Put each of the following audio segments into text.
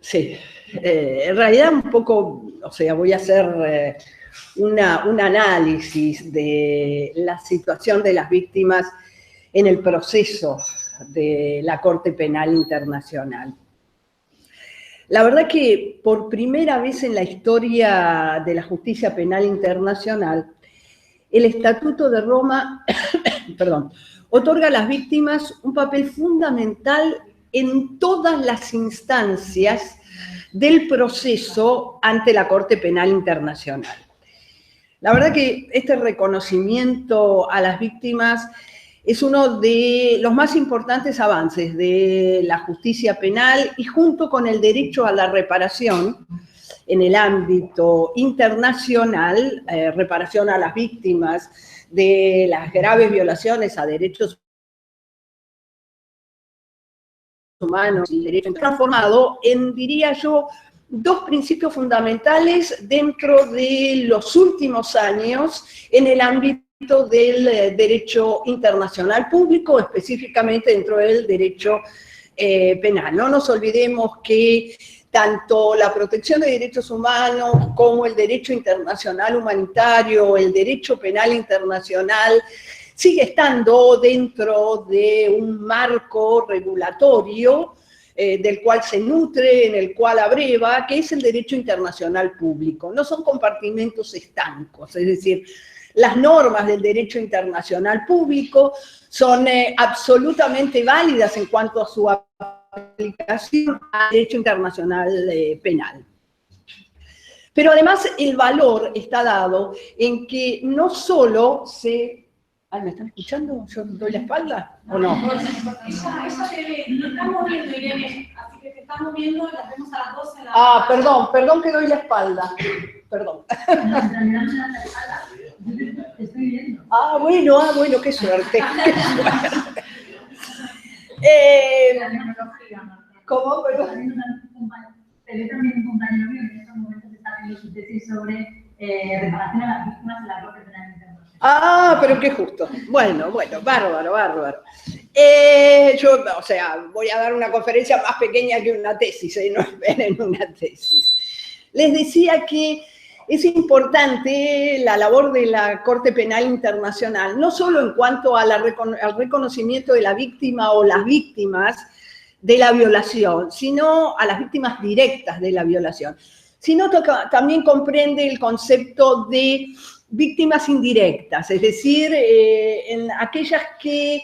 Sí, en realidad un poco, o sea, voy a hacer un análisis de la situación de las víctimas en el proceso de la Corte Penal Internacional. La verdad que por primera vez en la historia de la justicia penal internacional, el Estatuto de Roma otorga a las víctimas un papel fundamental en todas las instancias del proceso ante la Corte Penal Internacional. La verdad que este reconocimiento a las víctimas es uno de los más importantes avances de la justicia penal y junto con el derecho a la reparación en el ámbito internacional, reparación a las víctimas de las graves violaciones a derechos humanos y derechos transformado en, diría yo, dos principios fundamentales dentro de los últimos años en el ámbito del derecho internacional público, específicamente dentro del derecho penal. No nos olvidemos que tanto la protección de derechos humanos como el derecho internacional humanitario, el derecho penal internacional, sigue estando dentro de un marco regulatorio del cual se nutre, en el cual abreva, que es el derecho internacional público. No son compartimentos estancos, es decir, las normas del derecho internacional público son absolutamente válidas en cuanto a su aplicación al derecho internacional penal. Pero además el valor está dado en que no solo se... Ay, ¿me están escuchando? ¿Yo doy la espalda o no? Esa TV, no estamos viendo, Irene, así que te estamos viendo, las vemos a las 12 en la... Ah, perdón que doy la espalda. Perdón. Estoy viendo. Bueno, qué suerte. La tecnología, ¿no? ¿Cómo? Perdón. Te también un compañero mío que en estos momentos está haciendo su tesis sobre reparación a las víctimas de la Corte Penal Internacional. Ah, pero qué justo. Bueno, bárbaro. Yo, o sea, voy a dar una conferencia más pequeña que una tesis, no esperen una tesis. Les decía que es importante la labor de la Corte Penal Internacional, no solo en cuanto al reconocimiento de la víctima o las víctimas de la violación, sino a las víctimas directas de la violación, sino también comprende el concepto de víctimas indirectas, es decir, en aquellas que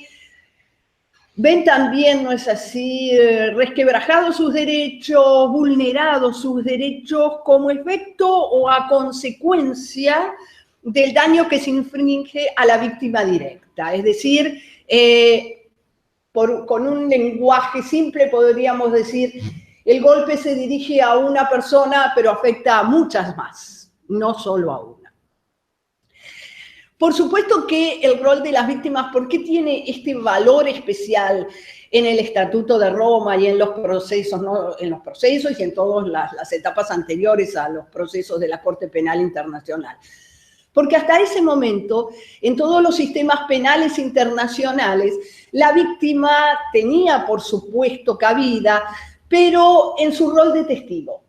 ven también, ¿no es así?, resquebrajados sus derechos, vulnerados sus derechos como efecto o a consecuencia del daño que se infringe a la víctima directa. Es decir, con un lenguaje simple podríamos decir, el golpe se dirige a una persona, pero afecta a muchas más, no solo a una. Por supuesto que el rol de las víctimas, ¿por qué tiene este valor especial en el Estatuto de Roma y en los procesos, ¿no? En los procesos y en todas las etapas anteriores a los procesos de la Corte Penal Internacional? Porque hasta ese momento, en todos los sistemas penales internacionales, la víctima tenía, por supuesto, cabida, pero en su rol de testigo.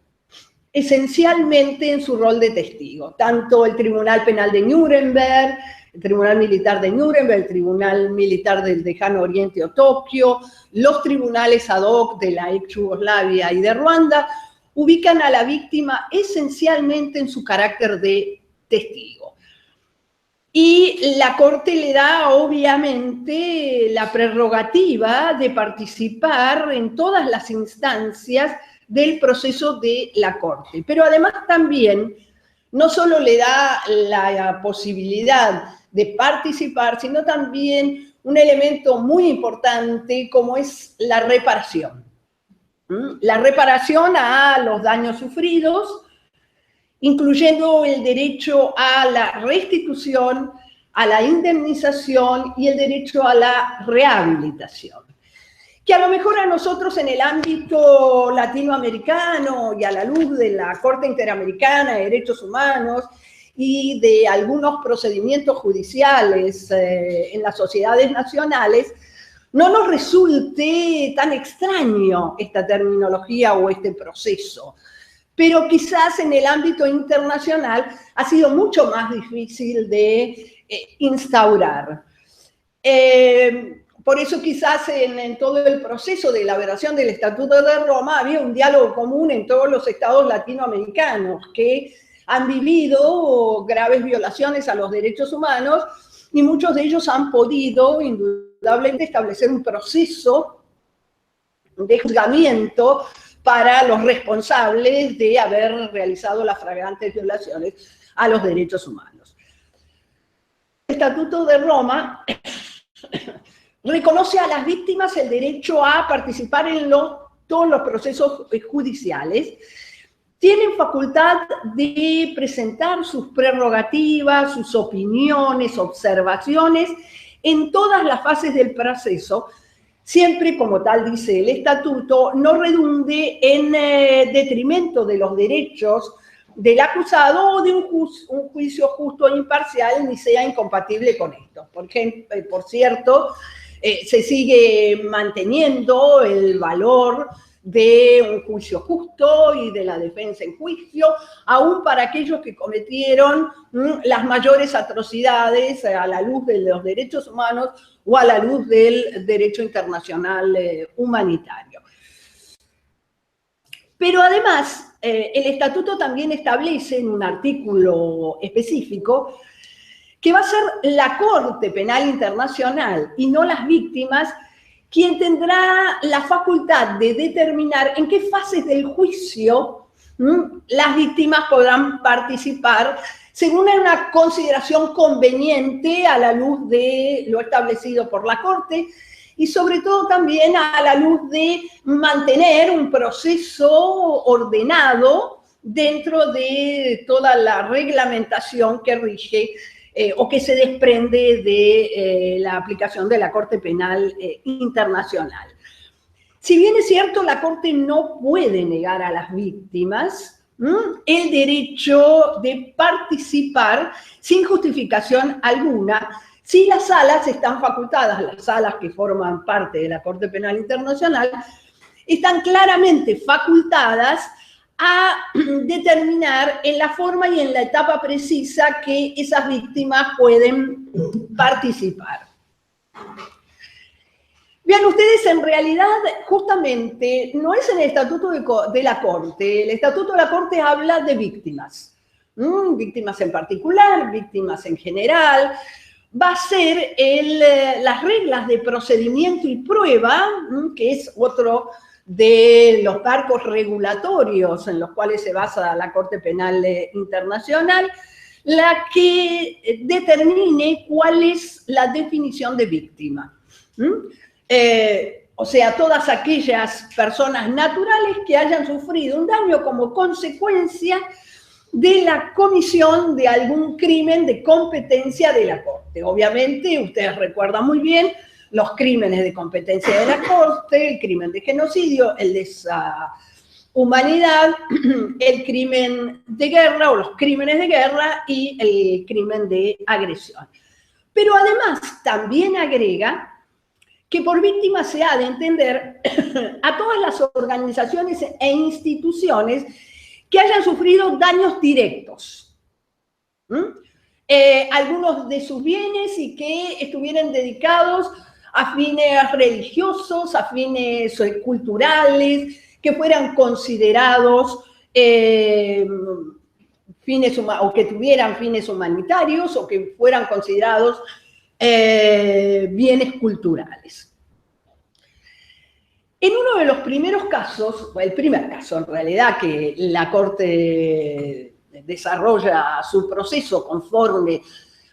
Esencialmente en su rol de testigo, tanto el Tribunal Penal de Nuremberg, el Tribunal Militar de Nuremberg, el Tribunal Militar del Lejano Oriente o Tokio, los tribunales ad hoc de la ex Yugoslavia y de Ruanda, ubican a la víctima esencialmente en su carácter de testigo. Y la Corte le da, obviamente, la prerrogativa de participar en todas las instancias del proceso de la Corte. Pero además también, no solo le da la posibilidad de participar, sino también un elemento muy importante como es la reparación. La reparación a los daños sufridos, incluyendo el derecho a la restitución, a la indemnización y el derecho a la rehabilitación. Que a lo mejor a nosotros en el ámbito latinoamericano y a la luz de la Corte Interamericana de Derechos Humanos y de algunos procedimientos judiciales en las sociedades nacionales, no nos resulte tan extraño esta terminología o este proceso, pero quizás en el ámbito internacional ha sido mucho más difícil de instaurar. Por eso quizás en todo el proceso de elaboración del Estatuto de Roma había un diálogo común en todos los estados latinoamericanos que han vivido graves violaciones a los derechos humanos y muchos de ellos han podido indudablemente establecer un proceso de juzgamiento para los responsables de haber realizado las flagrantes violaciones a los derechos humanos. El Estatuto de Roma reconoce a las víctimas el derecho a participar en todos los procesos judiciales, tienen facultad de presentar sus prerrogativas, sus opiniones, observaciones en todas las fases del proceso, siempre, como tal dice el estatuto, no redunde en detrimento de los derechos del acusado o de un juicio justo e imparcial, ni sea incompatible con esto. Porque, por cierto, se sigue manteniendo el valor de un juicio justo y de la defensa en juicio, aún para aquellos que cometieron las mayores atrocidades a la luz de los derechos humanos o a la luz del derecho internacional humanitario. Pero además, el estatuto también establece en un artículo específico que va a ser la Corte Penal Internacional y no las víctimas quien tendrá la facultad de determinar en qué fases del juicio las víctimas podrán participar según una consideración conveniente a la luz de lo establecido por la Corte y sobre todo también a la luz de mantener un proceso ordenado dentro de toda la reglamentación que rige o que se desprende de la aplicación de la Corte Penal Internacional. Si bien es cierto, la Corte no puede negar a las víctimas el derecho de participar sin justificación alguna, si las salas están facultadas, las salas que forman parte de la Corte Penal Internacional, están claramente facultadas a determinar en la forma y en la etapa precisa que esas víctimas pueden participar. Vean ustedes, en realidad, justamente, no es en el Estatuto de la Corte. El Estatuto de la Corte habla de víctimas. Víctimas en particular, víctimas en general. Va a ser las reglas de procedimiento y prueba, que es otro de los marcos regulatorios en los cuales se basa la Corte Penal Internacional, la que determine cuál es la definición de víctima. O sea, todas aquellas personas naturales que hayan sufrido un daño como consecuencia de la comisión de algún crimen de competencia de la Corte. Obviamente, ustedes recuerdan muy bien los crímenes de competencia de la Corte, el crimen de genocidio, el de humanidad, el crimen de guerra o los crímenes de guerra y el crimen de agresión. Pero además también agrega que por víctima se ha de entender a todas las organizaciones e instituciones que hayan sufrido daños directos. Algunos de sus bienes y que estuvieran dedicados a fines religiosos, a fines culturales, que fueran considerados fines o que tuvieran fines humanitarios o que fueran considerados bienes culturales. En uno de los primeros casos, el primer caso en realidad que la Corte desarrolla su proceso conforme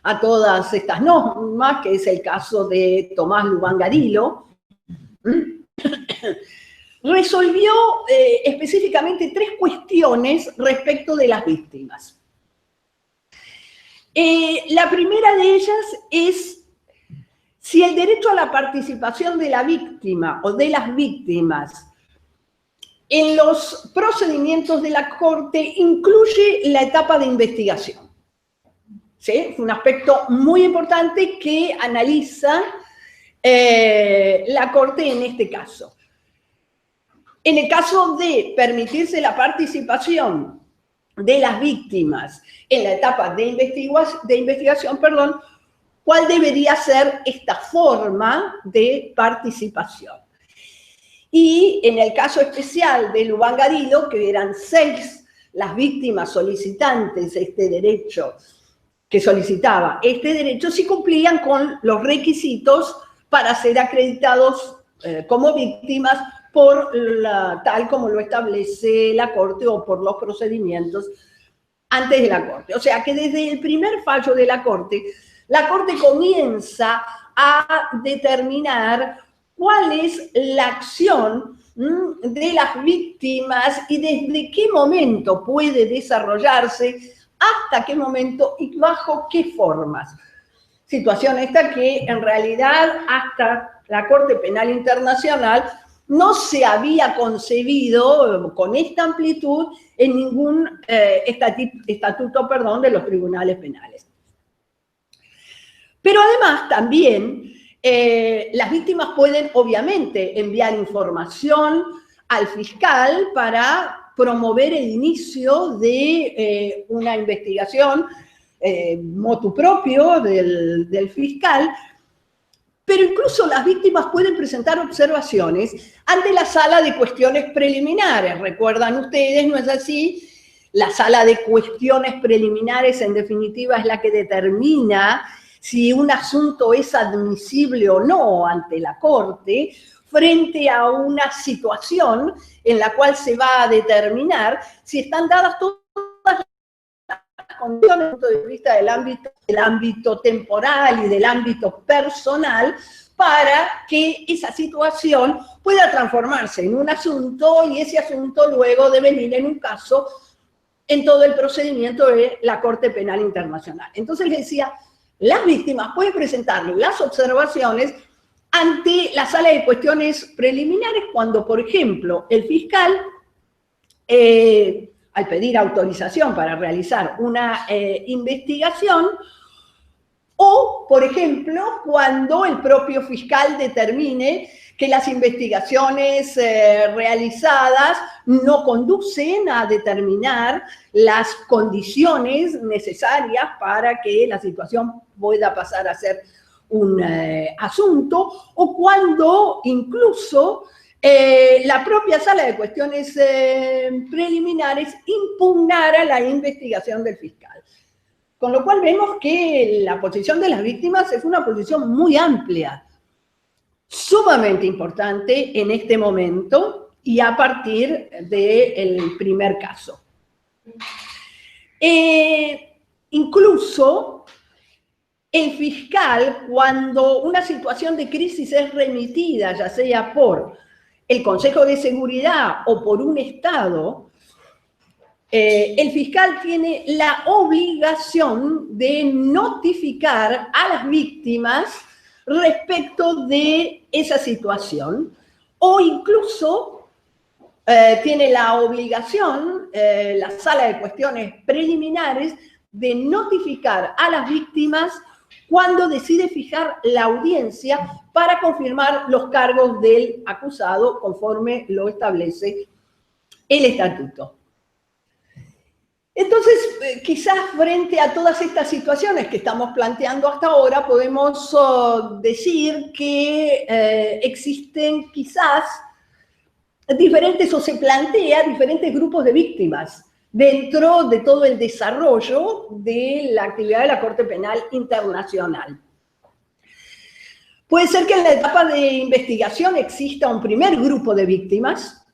a todas estas normas, que es el caso de Tomás Lubangarilo, resolvió específicamente 3 cuestiones respecto de las víctimas. La primera de ellas es si el derecho a la participación de la víctima o de las víctimas en los procedimientos de la Corte incluye la etapa de investigación. ¿Sí? Es un aspecto muy importante que analiza la Corte en este caso. En el caso de permitirse la participación de las víctimas en la etapa de investigación, ¿cuál debería ser esta forma de participación? Y en el caso especial de Lubán Garrido, que eran 6 las víctimas solicitantes este derecho, que solicitaba este derecho, sí cumplían con los requisitos para ser acreditados como víctimas por tal como lo establece la Corte o por los procedimientos antes de la Corte. O sea que desde el primer fallo de la Corte comienza a determinar cuál es la acción de las víctimas y desde qué momento puede desarrollarse, hasta qué momento y bajo qué formas. Situación esta que en realidad hasta la Corte Penal Internacional no se había concebido con esta amplitud en ningún estatuto de los tribunales penales. Pero además también las víctimas pueden obviamente enviar información al fiscal para promover el inicio de una investigación motu propio del fiscal, pero incluso las víctimas pueden presentar observaciones ante la sala de cuestiones preliminares. ¿Recuerdan ustedes, no es así? La sala de cuestiones preliminares, en definitiva, es la que determina si un asunto es admisible o no ante la Corte, frente a una situación en la cual se va a determinar si están dadas todas las condiciones desde el punto de vista del ámbito temporal y del ámbito personal para que esa situación pueda transformarse en un asunto y ese asunto luego devenir en un caso en todo el procedimiento de la Corte Penal Internacional. Entonces les decía, las víctimas pueden presentar las observaciones ante la sala de cuestiones preliminares cuando, por ejemplo, el fiscal, al pedir autorización para realizar una investigación, o, por ejemplo, cuando el propio fiscal determine que las investigaciones realizadas no conducen a determinar las condiciones necesarias para que la situación pueda pasar a ser un asunto, o cuando incluso la propia sala de cuestiones preliminares impugnara la investigación del fiscal. Con lo cual vemos que la posición de las víctimas es una posición muy amplia, sumamente importante en este momento y a partir del primer caso. Incluso el fiscal, cuando una situación de crisis es remitida, ya sea por el Consejo de Seguridad o por un Estado, el fiscal tiene la obligación de notificar a las víctimas respecto de esa situación, o incluso tiene la obligación, la sala de cuestiones preliminares, de notificar a las víctimas cuando decide fijar la audiencia para confirmar los cargos del acusado conforme lo establece el estatuto. Entonces, quizás frente a todas estas situaciones que estamos planteando hasta ahora, podemos decir que existen quizás diferentes, o se plantea diferentes grupos de víctimas dentro de todo el desarrollo de la actividad de la Corte Penal Internacional. Puede ser que en la etapa de investigación exista un primer grupo de víctimas,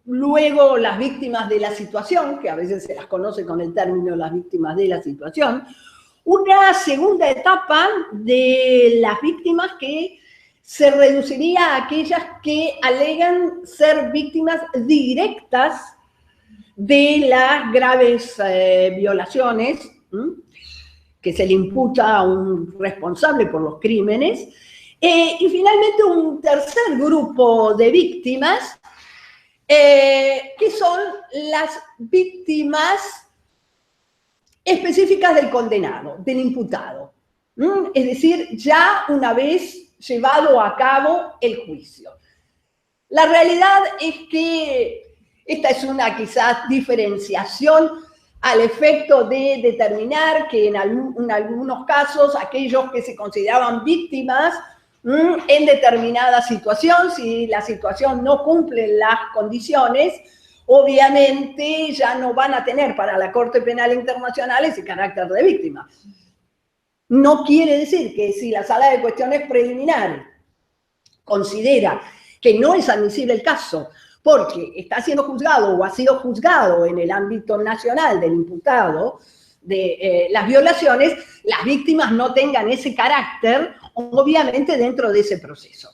luego las víctimas de la situación, que a veces se las conoce con el término las víctimas de la situación, una segunda etapa de las víctimas que se reduciría a aquellas que alegan ser víctimas directas de las graves violaciones que se le imputa a un responsable por los crímenes, y finalmente un tercer grupo de víctimas que son las víctimas específicas del condenado, del imputado. Es decir, ya una vez llevado a cabo el juicio. La realidad es que esta es una quizás diferenciación al efecto de determinar que en algunos casos aquellos que se consideraban víctimas en determinada situación, si la situación no cumple las condiciones, obviamente ya no van a tener para la Corte Penal Internacional ese carácter de víctima. No quiere decir que si la Sala de Cuestiones Preliminares considera que no es admisible el caso porque está siendo juzgado o ha sido juzgado en el ámbito nacional del imputado de las violaciones, las víctimas no tengan ese carácter, obviamente, dentro de ese proceso.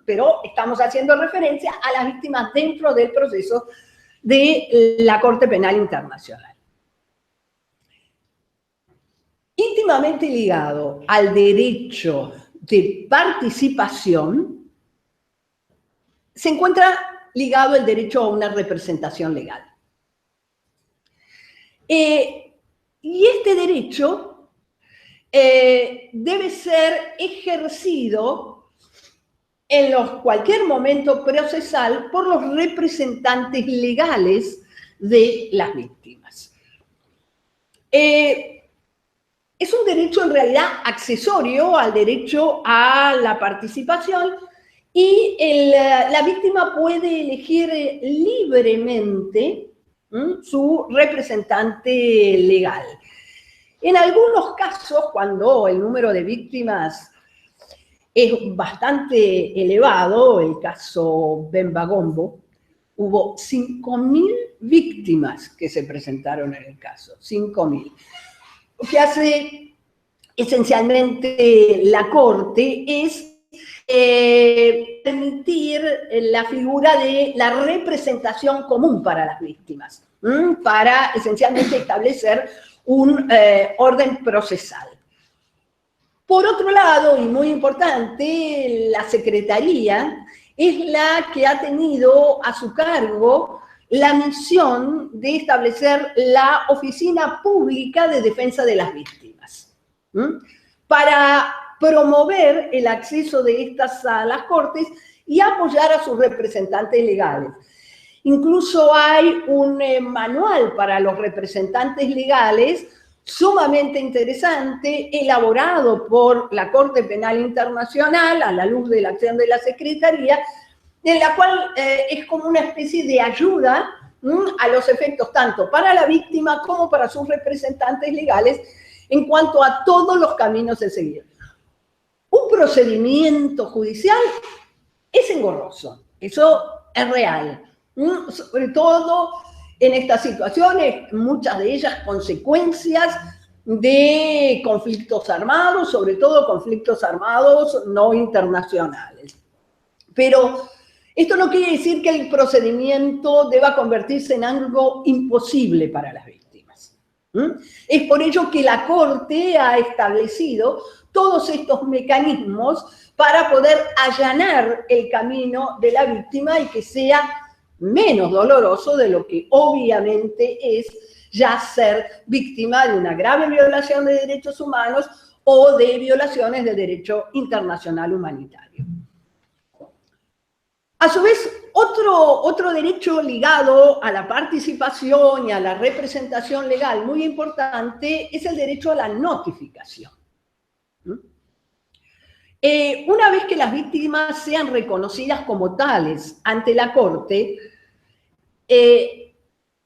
Pero estamos haciendo referencia a las víctimas dentro del proceso de la Corte Penal Internacional. Íntimamente ligado al derecho de participación, se encuentra ligado el derecho a una representación legal. Y este derecho debe ser ejercido en cualquier momento procesal por los representantes legales de las víctimas. Es un derecho en realidad accesorio al derecho a la participación y la víctima puede elegir libremente su representante legal. En algunos casos, cuando el número de víctimas es bastante elevado, el caso Bemba Gombo, hubo 5.000 víctimas que se presentaron en el caso, 5.000. Lo que hace esencialmente la Corte es permitir la figura de la representación común para las víctimas, para esencialmente establecer un orden procesal. Por otro lado, y muy importante, la Secretaría es la que ha tenido a su cargo la misión de establecer la Oficina Pública de Defensa de las Víctimas, para promover el acceso de estas a las Cortes y apoyar a sus representantes legales. Incluso hay un manual para los representantes legales sumamente interesante, elaborado por la Corte Penal Internacional a la luz de la acción de la Secretaría, en la cual es como una especie de ayuda a los efectos tanto para la víctima como para sus representantes legales en cuanto a todos los caminos a seguir. Un procedimiento judicial es engorroso, eso es real, sobre todo en estas situaciones, muchas de ellas consecuencias de conflictos armados, sobre todo conflictos armados no internacionales. Pero esto no quiere decir que el procedimiento deba convertirse en algo imposible para las víctimas. Es por ello que la Corte ha establecido todos estos mecanismos para poder allanar el camino de la víctima y que sea menos doloroso de lo que obviamente es ya ser víctima de una grave violación de derechos humanos o de violaciones del derecho internacional humanitario. A su vez, otro derecho ligado a la participación y a la representación legal muy importante es el derecho a la notificación. Una vez que las víctimas sean reconocidas como tales ante la Corte,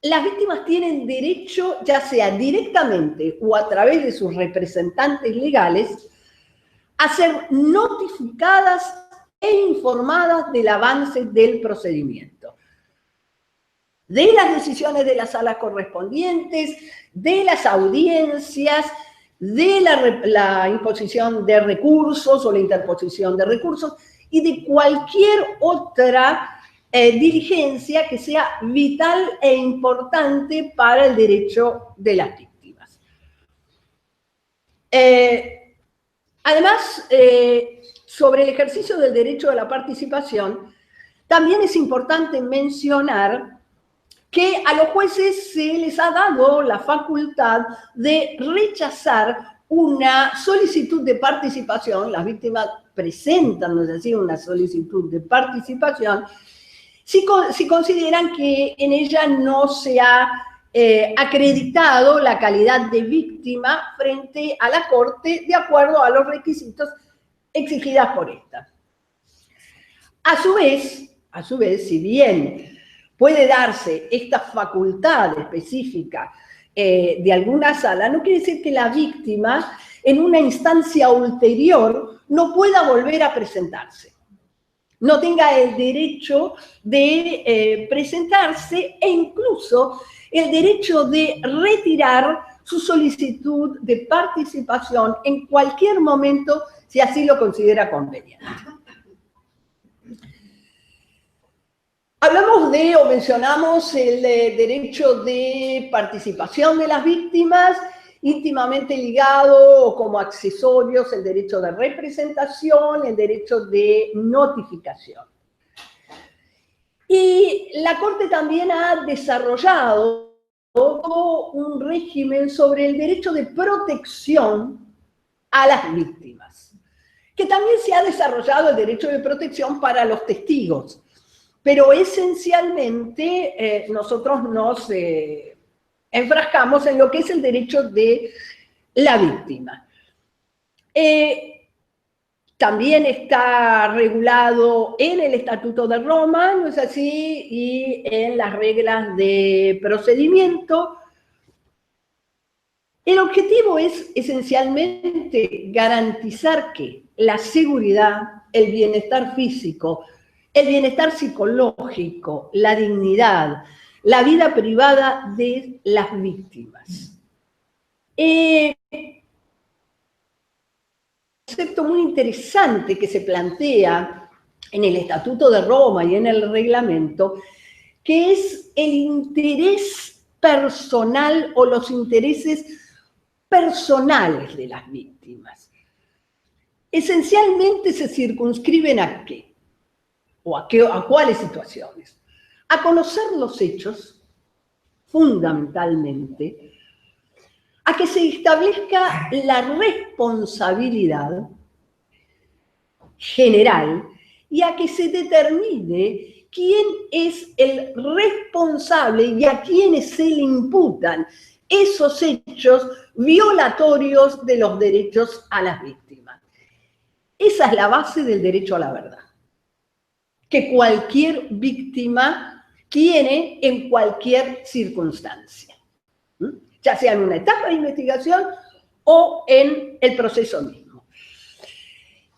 las víctimas tienen derecho, ya sea directamente o a través de sus representantes legales, a ser notificadas e informadas del avance del procedimiento, de las decisiones de las salas correspondientes, de las audiencias, de la imposición de recursos o la interposición de recursos y de cualquier otra diligencia que sea vital e importante para el derecho de las víctimas. Además, sobre el ejercicio del derecho a la participación, también es importante mencionar que a los jueces se les ha dado la facultad de rechazar una solicitud de participación, las víctimas presentan, no es decir, una solicitud de participación, si consideran que en ella no se ha acreditado la calidad de víctima frente a la Corte de acuerdo a los requisitos exigidos por esta. A su vez, si bien puede darse esta facultad específica de alguna sala, no quiere decir que la víctima en una instancia ulterior no pueda volver a presentarse, no tenga el derecho de presentarse e incluso el derecho de retirar su solicitud de participación en cualquier momento si así lo considera conveniente. Hablamos de, o mencionamos, el derecho de participación de las víctimas, íntimamente ligado o como accesorios el derecho de representación, el derecho de notificación. Y la Corte también ha desarrollado todo un régimen sobre el derecho de protección a las víctimas, que también se ha desarrollado el derecho de protección para los testigos. Pero esencialmente nosotros nos enfrascamos en lo que es el derecho de la víctima. También está regulado en el Estatuto de Roma, ¿no es así? Y en las reglas de procedimiento. El objetivo es esencialmente garantizar que la seguridad, el bienestar físico, el bienestar psicológico, la dignidad, la vida privada de las víctimas. Un concepto muy interesante que se plantea en el Estatuto de Roma y en el reglamento, que es el interés personal o los intereses personales de las víctimas. Esencialmente se circunscriben ¿a qué? ¿O a cuáles situaciones? A conocer los hechos, fundamentalmente, a que se establezca la responsabilidad general y a que se determine quién es el responsable y a quienes se le imputan esos hechos violatorios de los derechos a las víctimas. Esa es la base del derecho a la verdad, que cualquier víctima tiene en cualquier circunstancia, ya sea en una etapa de investigación o en el proceso mismo.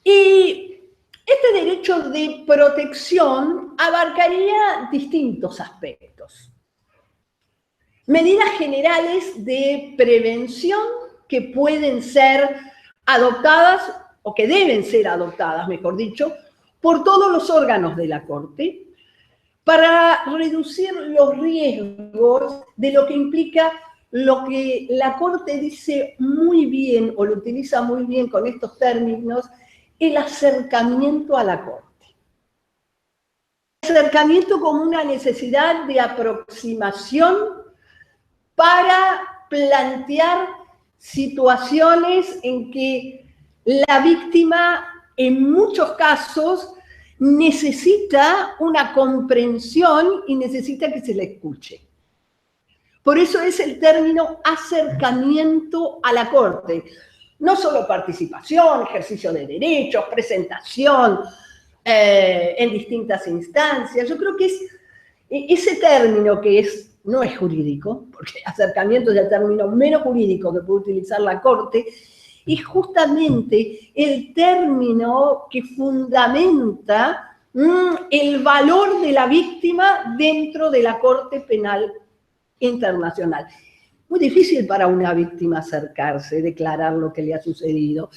Y este derecho de protección abarcaría distintos aspectos. Medidas generales de prevención que pueden ser adoptadas, o que deben ser adoptadas, mejor dicho, por todos los órganos de la Corte, para reducir los riesgos de lo que implica lo que la Corte dice muy bien, o lo utiliza muy bien con estos términos, el acercamiento a la Corte. Acercamiento como una necesidad de aproximación para plantear situaciones en que la víctima, en muchos casos, necesita una comprensión y necesita que se la escuche. Por eso es el término acercamiento a la Corte. No solo participación, ejercicio de derechos, presentación en distintas instancias. Yo creo que es ese término que no es jurídico, porque acercamiento es el término menos jurídico que puede utilizar la Corte, es justamente el término que fundamenta el valor de la víctima dentro de la Corte Penal Internacional. Muy difícil para una víctima acercarse, declarar lo que le ha sucedido,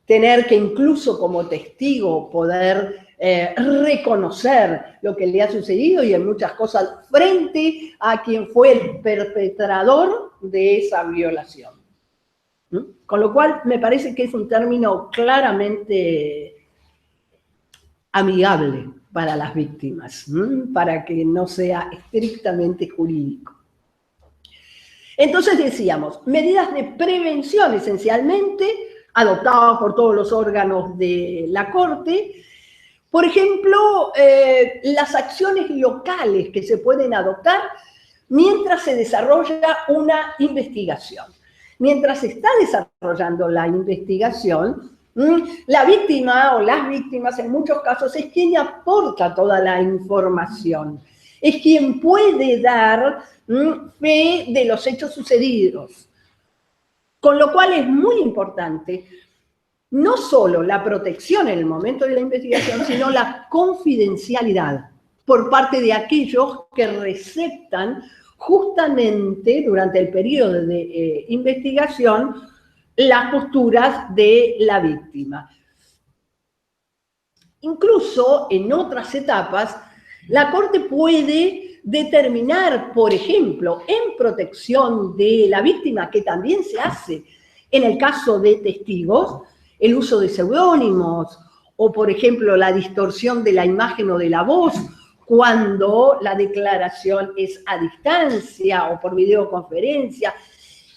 tener que incluso como testigo poder reconocer lo que le ha sucedido y en muchas cosas frente a quien fue el perpetrador de esa violación. Con lo cual me parece que es un término claramente amigable para las víctimas, para que no sea estrictamente jurídico. Entonces decíamos, medidas de prevención esencialmente, adoptadas por todos los órganos de la Corte. Por ejemplo, las acciones locales que se pueden adoptar mientras se desarrolla una investigación. Mientras se está desarrollando la investigación, la víctima o las víctimas en muchos casos es quien aporta toda la información, es quien puede dar fe de los hechos sucedidos. Con lo cual es muy importante no solo la protección en el momento de la investigación, sino la confidencialidad por parte de aquellos que receptan justamente durante el periodo de investigación las posturas de la víctima. Incluso en otras etapas, la Corte puede determinar, por ejemplo, en protección de la víctima, que también se hace en el caso de testigos, el uso de seudónimos, o por ejemplo la distorsión de la imagen o de la voz, cuando la declaración es a distancia o por videoconferencia,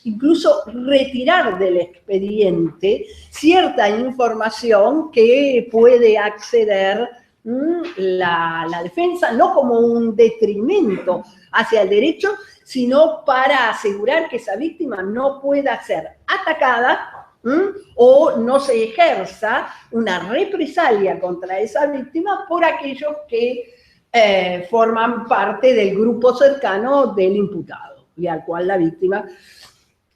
incluso retirar del expediente cierta información que puede acceder la defensa, no como un detrimento hacia el derecho, sino para asegurar que esa víctima no pueda ser atacada o no se ejerza una represalia contra esa víctima por aquellos que forman parte del grupo cercano del imputado, y al cual la víctima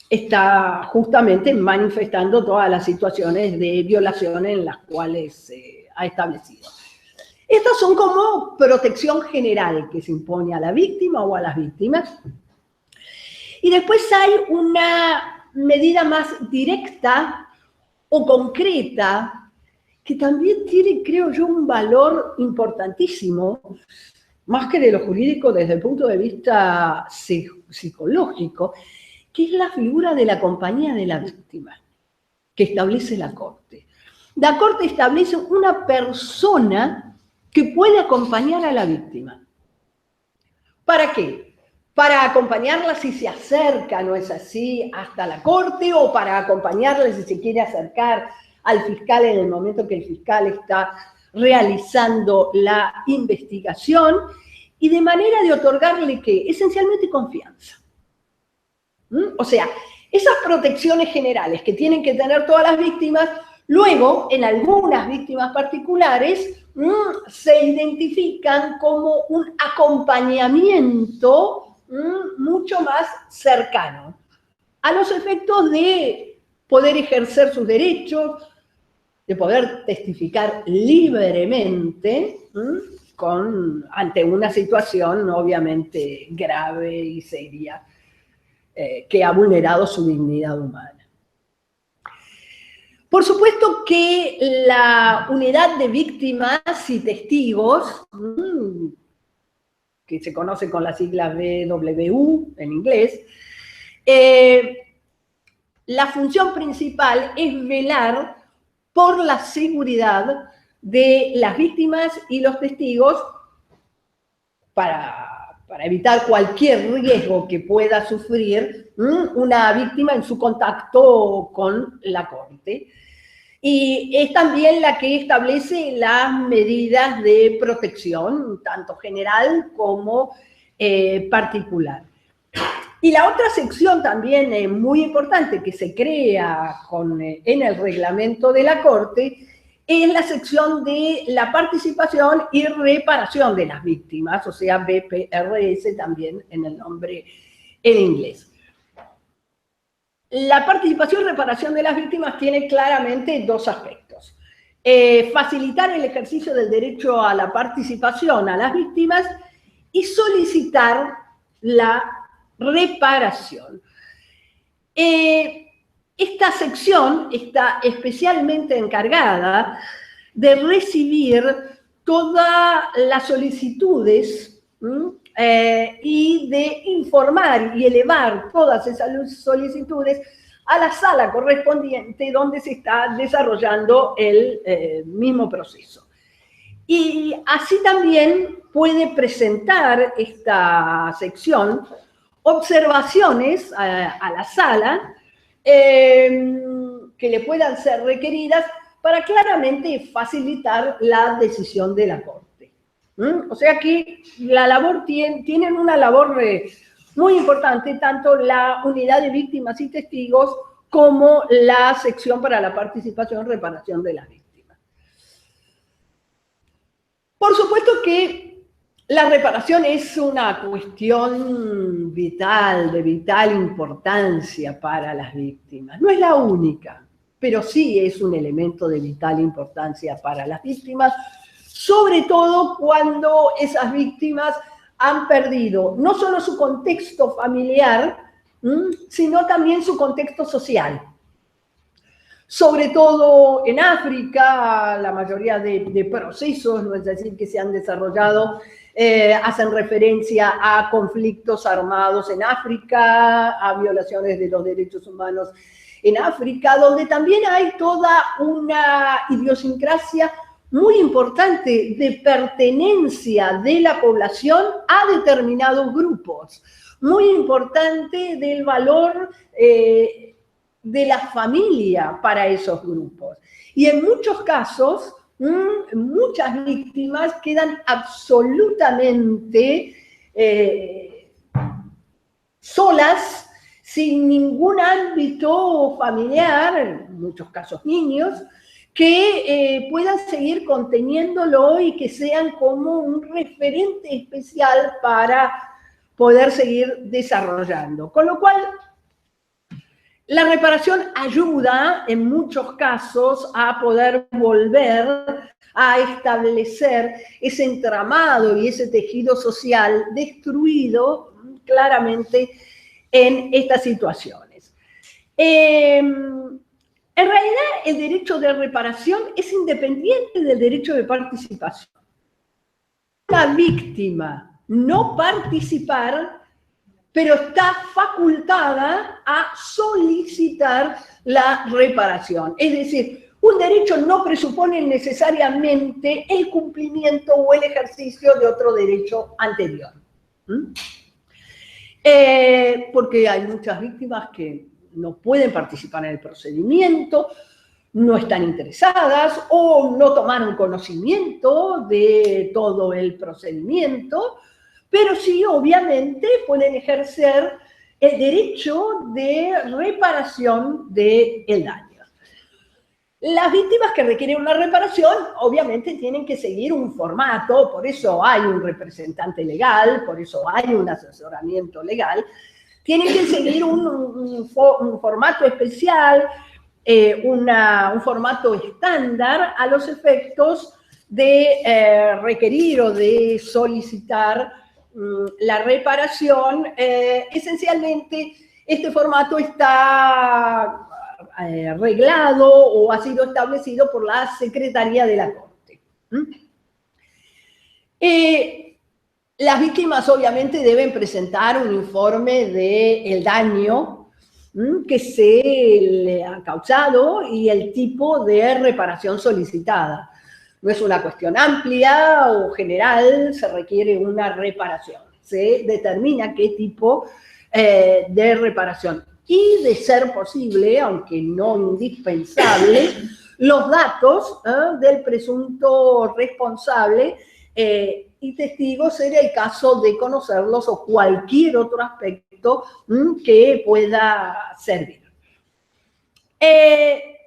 está justamente manifestando todas las situaciones de violación en las cuales se ha establecido. Estas son como protección general que se impone a la víctima o a las víctimas. Y después hay una medida más directa o concreta que también tiene, creo yo, un valor importantísimo, más que de lo jurídico desde el punto de vista psicológico, que es la figura de la compañía de la víctima, que establece la Corte. La Corte establece una persona que puede acompañar a la víctima. ¿Para qué? Para acompañarla si se acerca, ¿no es así?, hasta la Corte, o para acompañarla si se quiere acercar al fiscal en el momento que el fiscal está realizando la investigación, y de manera de otorgarle, ¿qué? Esencialmente confianza. O sea, esas protecciones generales que tienen que tener todas las víctimas, luego, en algunas víctimas particulares, se identifican como un acompañamiento mucho más cercano, a los efectos de poder ejercer sus derechos, de poder testificar libremente ante una situación obviamente grave y seria que ha vulnerado su dignidad humana. Por supuesto que la unidad de víctimas y testigos, que se conoce con las siglas BWU en inglés, la función principal es velar por la seguridad de las víctimas y los testigos para evitar cualquier riesgo que pueda sufrir una víctima en su contacto con la Corte. Y es también la que establece las medidas de protección, tanto general como particular. Y la otra sección también muy importante que se crea en el reglamento de la Corte es la sección de la participación y reparación de las víctimas, o sea, BPRS también en el nombre en inglés. La participación y reparación de las víctimas tiene claramente dos aspectos. Facilitar el ejercicio del derecho a la participación a las víctimas y solicitar la reparación. Esta sección está especialmente encargada de recibir todas las solicitudes y de informar y elevar todas esas solicitudes a la sala correspondiente donde se está desarrollando el mismo proceso. Y así también puede presentar esta sección observaciones a la sala que le puedan ser requeridas para claramente facilitar la decisión de la Corte. O sea que la labor tienen una labor muy importante, tanto la unidad de víctimas y testigos como la sección para la participación y reparación de las víctimas. Por supuesto que la reparación es una cuestión vital, de vital importancia para las víctimas. No es la única, pero sí es un elemento de vital importancia para las víctimas, sobre todo cuando esas víctimas han perdido no solo su contexto familiar, sino también su contexto social. Sobre todo en África, la mayoría de procesos, no es decir, que se han desarrollado, hacen referencia a conflictos armados en África, a violaciones de los derechos humanos en África, donde también hay toda una idiosincrasia muy importante de pertenencia de la población a determinados grupos, muy importante del valor de la familia para esos grupos. Y en muchos casos, muchas víctimas quedan absolutamente solas, sin ningún ámbito familiar, en muchos casos niños, que puedan seguir conteniéndolo y que sean como un referente especial para poder seguir desarrollando. Con lo cual, la reparación ayuda en muchos casos a poder volver a establecer ese entramado y ese tejido social destruido claramente en estas situaciones. En realidad, el derecho de reparación es independiente del derecho de participación. Una víctima no participar, pero está facultada a solicitar la reparación. Es decir, un derecho no presupone necesariamente el cumplimiento o el ejercicio de otro derecho anterior. Porque hay muchas víctimas que no pueden participar en el procedimiento, no están interesadas o no tomaron conocimiento de todo el procedimiento, pero sí, obviamente, pueden ejercer el derecho de reparación del daño. Las víctimas que requieren una reparación, obviamente, tienen que seguir un formato, por eso hay un representante legal, por eso hay un asesoramiento legal, tienen que seguir un formato especial, un formato estándar a los efectos de requerir o de solicitar la reparación. Esencialmente, este formato está reglado o ha sido establecido por la Secretaría de la Corte. Las víctimas obviamente deben presentar un informe del daño que se le ha causado y el tipo de reparación solicitada. No es una cuestión amplia o general, se requiere una reparación. Se determina qué tipo de reparación. Y de ser posible, aunque no indispensable, los datos del presunto responsable y testigos en el caso de conocerlos o cualquier otro aspecto que pueda servir.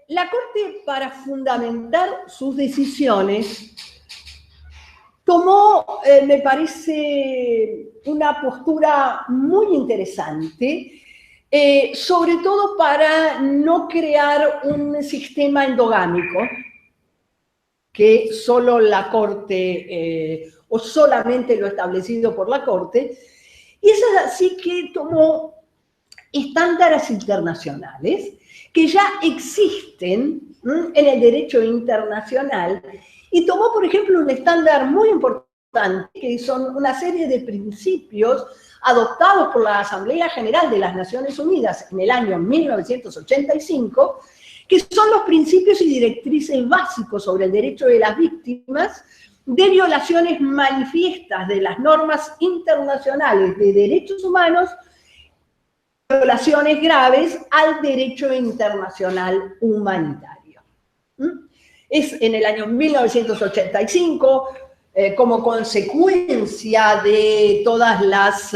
La Corte, para fundamentar sus decisiones, tomó, me parece, una postura muy interesante, sobre todo para no crear un sistema endogámico que solo la Corte o solamente lo establecido por la Corte, y es así que tomó estándares internacionales que ya existen en el derecho internacional, y tomó, por ejemplo, un estándar muy importante, que son una serie de principios adoptados por la Asamblea General de las Naciones Unidas en el año 1985, que son los principios y directrices básicos sobre el derecho de las víctimas de violaciones manifiestas de las normas internacionales de derechos humanos violaciones graves al derecho internacional humanitario. Es en el año 1985, como consecuencia de todas las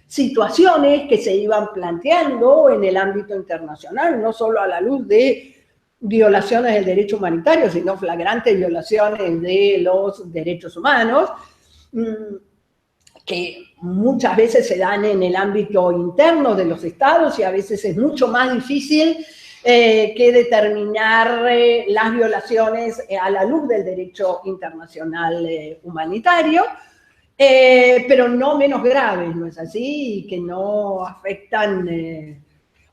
situaciones que se iban planteando en el ámbito internacional, no solo a la luz de violaciones del derecho humanitario, sino flagrantes violaciones de los derechos humanos, que muchas veces se dan en el ámbito interno de los estados y a veces es mucho más difícil que determinar las violaciones a la luz del derecho internacional humanitario, pero no menos graves, ¿no es así? Y que no afectan,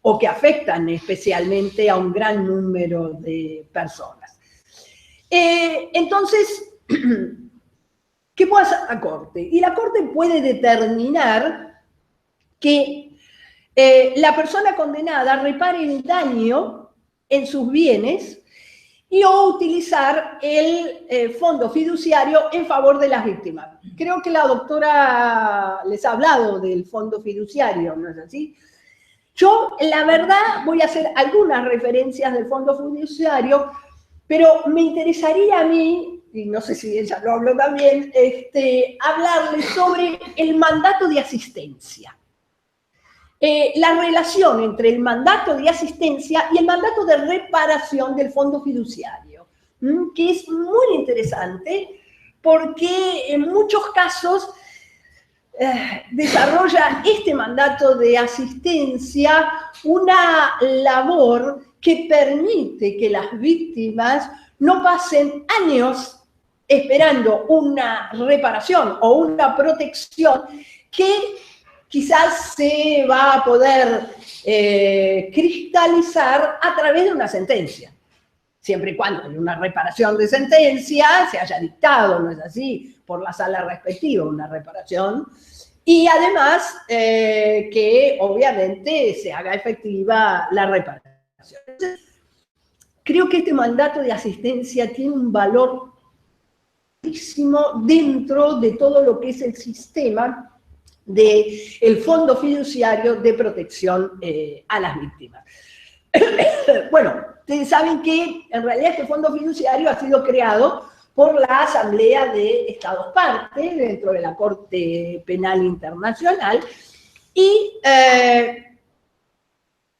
o que afectan especialmente a un gran número de personas. Entonces, ¿qué puede hacer la Corte? Y la Corte puede determinar que la persona condenada repare el daño en sus bienes y o utilizar el fondo fiduciario en favor de las víctimas. Creo que la doctora les ha hablado del fondo fiduciario, ¿no es así? Yo, la verdad, voy a hacer algunas referencias del fondo fiduciario, pero me interesaría a mí, y no sé si ella lo habló también, hablarles sobre el mandato de asistencia. La relación entre el mandato de asistencia y el mandato de reparación del fondo fiduciario, que es muy interesante porque en muchos casos desarrolla este mandato de asistencia una labor que permite que las víctimas no pasen años esperando una reparación o una protección que quizás se va a poder cristalizar a través de una sentencia, siempre y cuando en una reparación de sentencia se haya dictado, ¿no es así?, por la sala respectiva una reparación, y además que obviamente se haga efectiva la reparación. Entonces, creo que este mandato de asistencia tiene un valor altísimo dentro de todo lo que es el sistema del Fondo Fiduciario de Protección a las Víctimas. Bueno, ustedes saben que en realidad este Fondo Fiduciario ha sido creado por la Asamblea de Estados Partes dentro de la Corte Penal Internacional y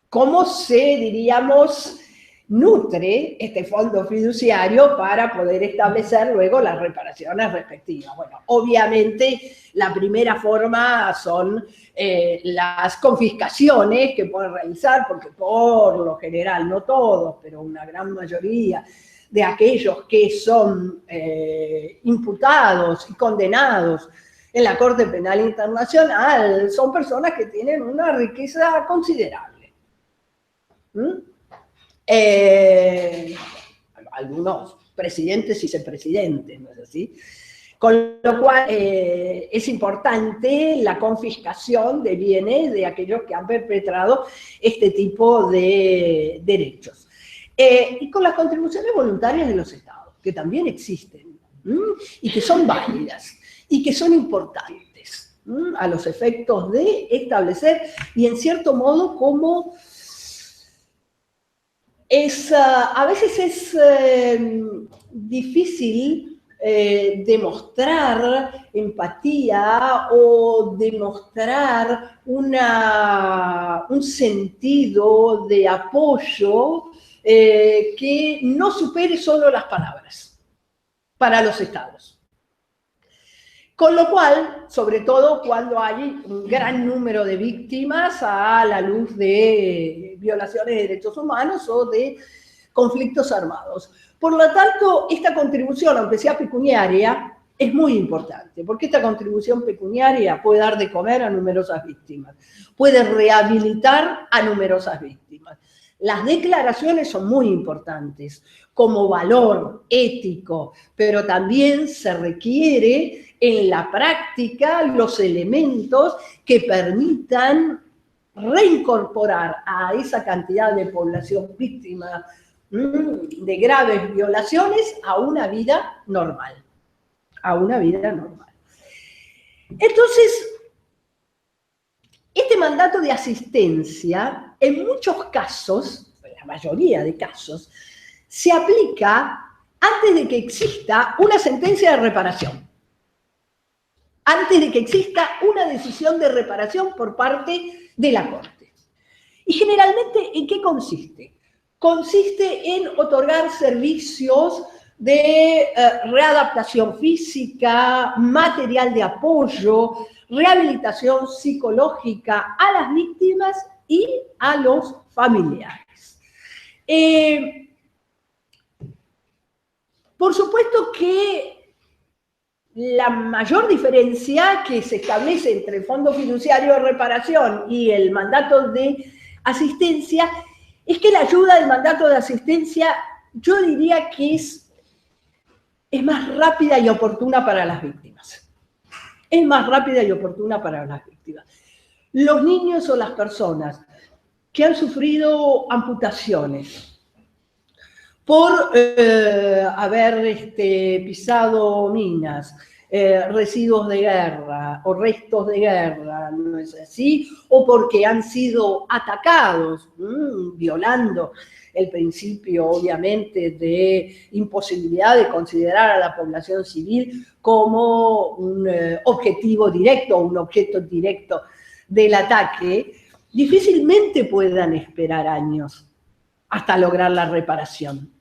cómo se, diríamos, nutre este fondo fiduciario para poder establecer luego las reparaciones respectivas. Bueno, obviamente la primera forma son las confiscaciones que pueden realizar, porque por lo general, no todos, pero una gran mayoría de aquellos que son imputados y condenados en la Corte Penal Internacional son personas que tienen una riqueza considerable. Algunos presidentes y vicepresidentes, ¿no es así? Con lo cual es importante la confiscación de bienes de aquellos que han perpetrado este tipo de derechos. Y con las contribuciones voluntarias de los estados, que también existen, y que son válidas, y que son importantes, a los efectos de establecer, y en cierto modo como a veces es difícil demostrar empatía o demostrar un sentido de apoyo que no supere solo las palabras para los estados. Con lo cual, sobre todo cuando hay un gran número de víctimas a la luz de violaciones de derechos humanos o de conflictos armados. Por lo tanto, esta contribución, aunque sea pecuniaria, es muy importante, porque esta contribución pecuniaria puede dar de comer a numerosas víctimas, puede rehabilitar a numerosas víctimas. Las declaraciones son muy importantes como valor ético, pero también se requiere en la práctica los elementos que permitan reincorporar a esa cantidad de población víctima de graves violaciones a una vida normal. A una vida normal. Entonces, este mandato mandato de asistencia, en muchos casos, en la mayoría de casos, se aplica antes de que exista una sentencia de reparación, antes de que exista una decisión de reparación por parte de la Corte. Y generalmente, ¿en qué consiste? Consiste en otorgar servicios de readaptación física, material de apoyo, rehabilitación psicológica a las víctimas y a los familiares. Por supuesto que la mayor diferencia que se establece entre el Fondo Fiduciario de Reparación y el mandato de asistencia es que la ayuda del mandato de asistencia, yo diría que es más rápida y oportuna para las víctimas. Es más rápida y oportuna para las víctimas. Los niños o las personas que han sufrido amputaciones por haber pisado minas, residuos de guerra o restos de guerra, ¿no es así? O porque han sido atacados, violando el principio, obviamente, de imposibilidad de considerar a la población civil como un objetivo directo o un objeto directo del ataque, difícilmente puedan esperar años hasta lograr la reparación.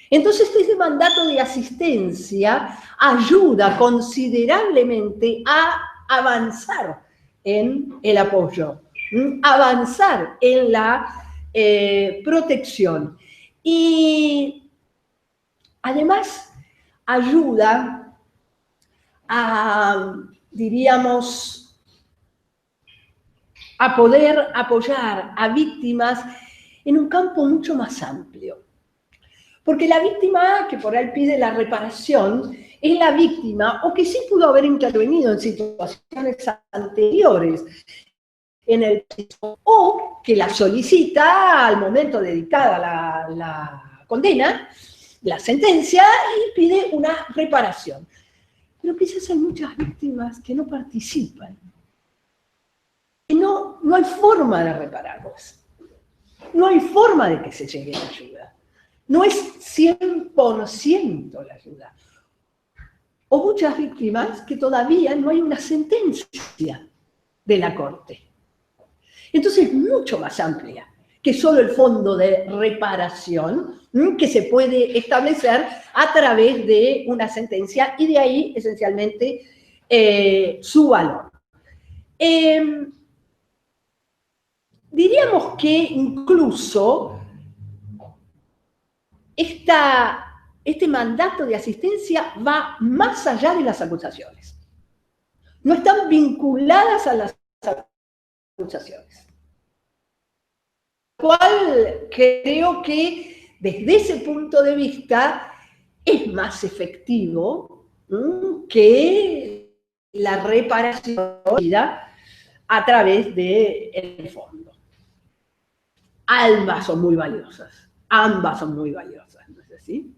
Entonces, este mandato de asistencia ayuda considerablemente a avanzar en el apoyo, avanzar en la protección. Y además ayuda a, diríamos, a poder apoyar a víctimas en un campo mucho más amplio. Porque la víctima que por ahí pide la reparación es la víctima, o que sí pudo haber intervenido en situaciones anteriores en el proceso, o que la solicita al momento de dictada la condena, la sentencia, y pide una reparación. Pero quizás hay muchas víctimas que no participan. Y no hay forma de repararlos. No hay forma de que se llegue a la ayuda. No es 100% la ayuda. O muchas víctimas que todavía no hay una sentencia de la Corte. Entonces es mucho más amplia que solo el fondo de reparación que se puede establecer a través de una sentencia y de ahí esencialmente su valor. Diríamos que incluso este mandato de asistencia va más allá de las acusaciones. No están vinculadas a las acusaciones. Lo cual creo que desde ese punto de vista es más efectivo que la reparación a través del fondo. Ambas son muy valiosas. Ambas son muy valiosas, ¿no es así?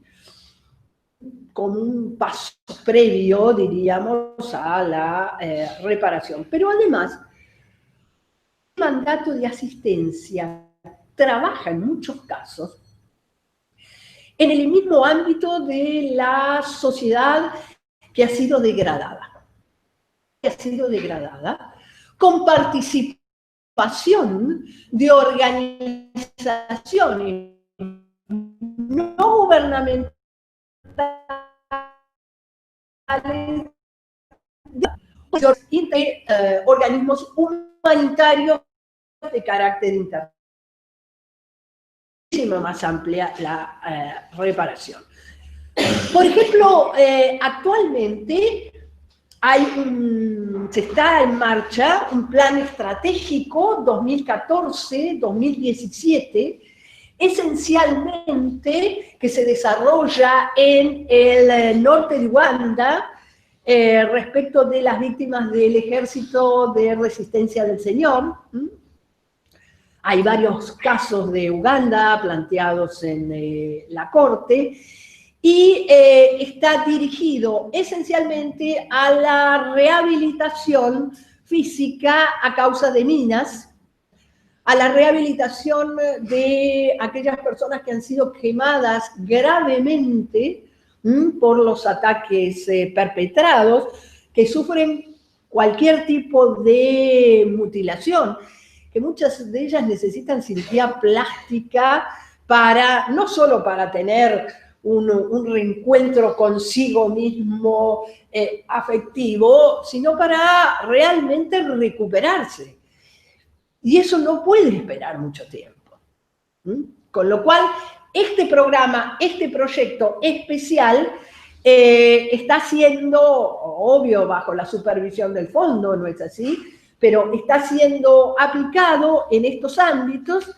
Como un paso previo, diríamos, a la reparación. Pero además, el mandato de asistencia trabaja en muchos casos en el mismo ámbito de la sociedad que ha sido degradada. Con participación de organizaciones no gubernamentales, organismos humanitarios de carácter internacional. Muchísimo más amplia la reparación. Por ejemplo, actualmente se está en marcha un plan estratégico 2014-2017, esencialmente que se desarrolla en el norte de Uganda respecto de las víctimas del Ejército de Resistencia del Señor. Hay varios casos de Uganda planteados en la Corte y está dirigido esencialmente a la rehabilitación física a causa de minas a la rehabilitación de aquellas personas que han sido quemadas gravemente por los ataques perpetrados, que sufren cualquier tipo de mutilación, que muchas de ellas necesitan cirugía plástica para, no solo para tener un reencuentro consigo mismo afectivo, sino para realmente recuperarse. Y eso no puede esperar mucho tiempo. Con lo cual, este programa, este proyecto especial, está siendo, obvio, bajo la supervisión del fondo, ¿no es así? Pero está siendo aplicado en estos ámbitos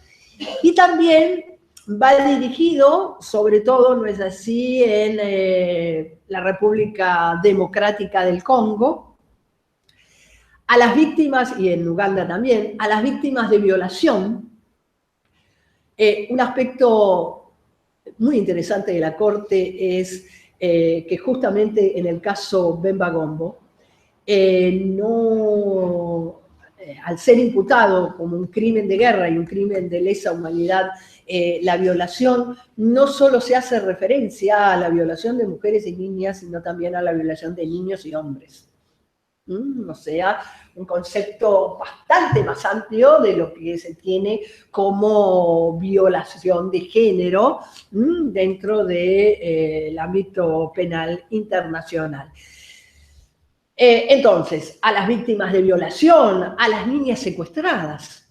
y también va dirigido, sobre todo, ¿no es así?, en la República Democrática del Congo, a las víctimas, y en Uganda también, a las víctimas de violación. Un aspecto muy interesante de la Corte es que justamente en el caso Bemba Gombo, al ser imputado como un crimen de guerra y un crimen de lesa humanidad, la violación, no solo se hace referencia a la violación de mujeres y niñas, sino también a la violación de niños y hombres. O sea, un concepto bastante más amplio de lo que se tiene como violación de género dentro del ámbito penal internacional. Entonces, a las víctimas de violación, a las niñas secuestradas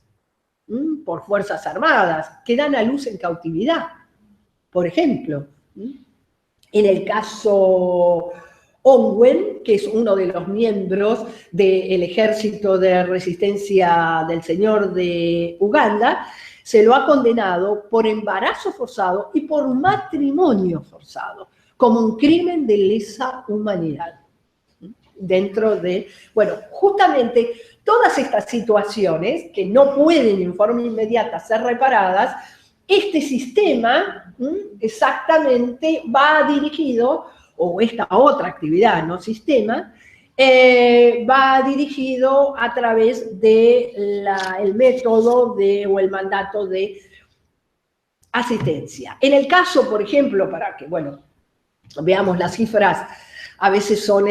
por fuerzas armadas, que dan a luz en cautividad, por ejemplo. En el caso Ongwen, que es uno de los miembros del Ejército de Resistencia del Señor de Uganda, se lo ha condenado por embarazo forzado y por matrimonio forzado, como un crimen de lesa humanidad. Dentro de, bueno, justamente todas estas situaciones que no pueden en forma inmediata ser reparadas, este sistema exactamente va dirigido, o esta otra actividad, no sistema, va dirigido a través del método o el mandato de asistencia. En el caso, por ejemplo, para que, bueno, veamos las cifras, a veces son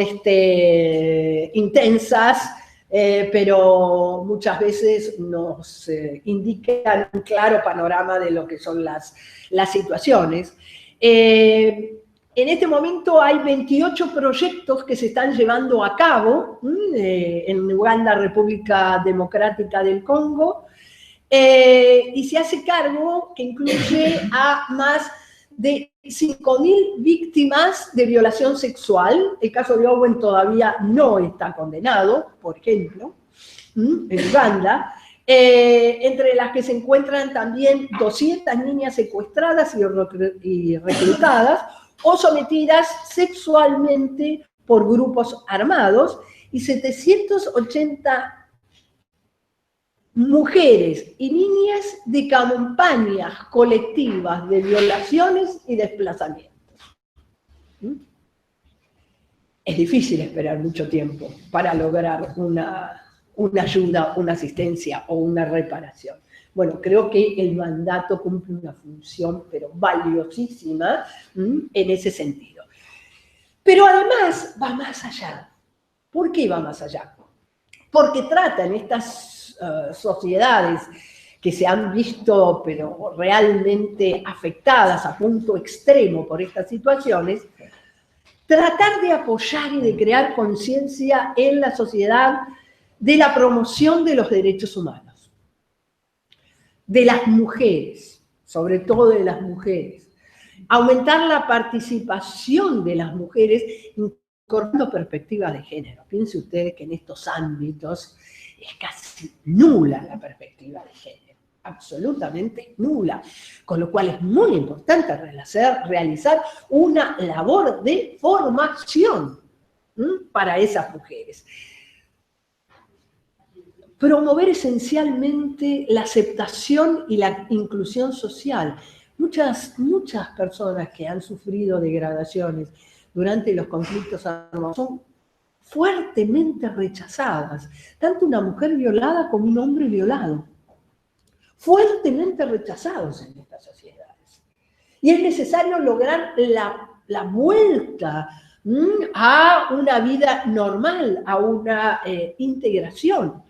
intensas, pero muchas veces nos indican un claro panorama de lo que son las situaciones. En este momento hay 28 proyectos que se están llevando a cabo en Uganda, República Democrática del Congo, y se hace cargo que incluye a más de 5.000 víctimas de violación sexual. El caso de Owen todavía no está condenado, por ejemplo, en Uganda, entre las que se encuentran también 200 niñas secuestradas y reclutadas o sometidas sexualmente por grupos armados, y 780 mujeres y niñas de campañas colectivas de violaciones y desplazamientos. Es difícil esperar mucho tiempo para lograr una ayuda, una asistencia o una reparación. Bueno, creo que el mandato cumple una función, pero valiosísima en ese sentido. Pero además va más allá. ¿Por qué va más allá? Porque trata en estas sociedades que se han visto pero realmente afectadas a punto extremo por estas situaciones, tratar de apoyar y de crear conciencia en la sociedad de la promoción de los derechos humanos, de las mujeres, sobre todo de las mujeres, aumentar la participación de las mujeres incorporando perspectivas de género. Piense ustedes que en estos ámbitos es casi nula la perspectiva de género, absolutamente nula, con lo cual es muy importante realizar una labor de formación para esas mujeres. Promover esencialmente la aceptación y la inclusión social. Muchas personas que han sufrido degradaciones durante los conflictos armados son fuertemente rechazadas, tanto una mujer violada como un hombre violado. fuertemente rechazados en estas sociedades. Y es necesario lograr la vuelta a una vida normal, a una integración.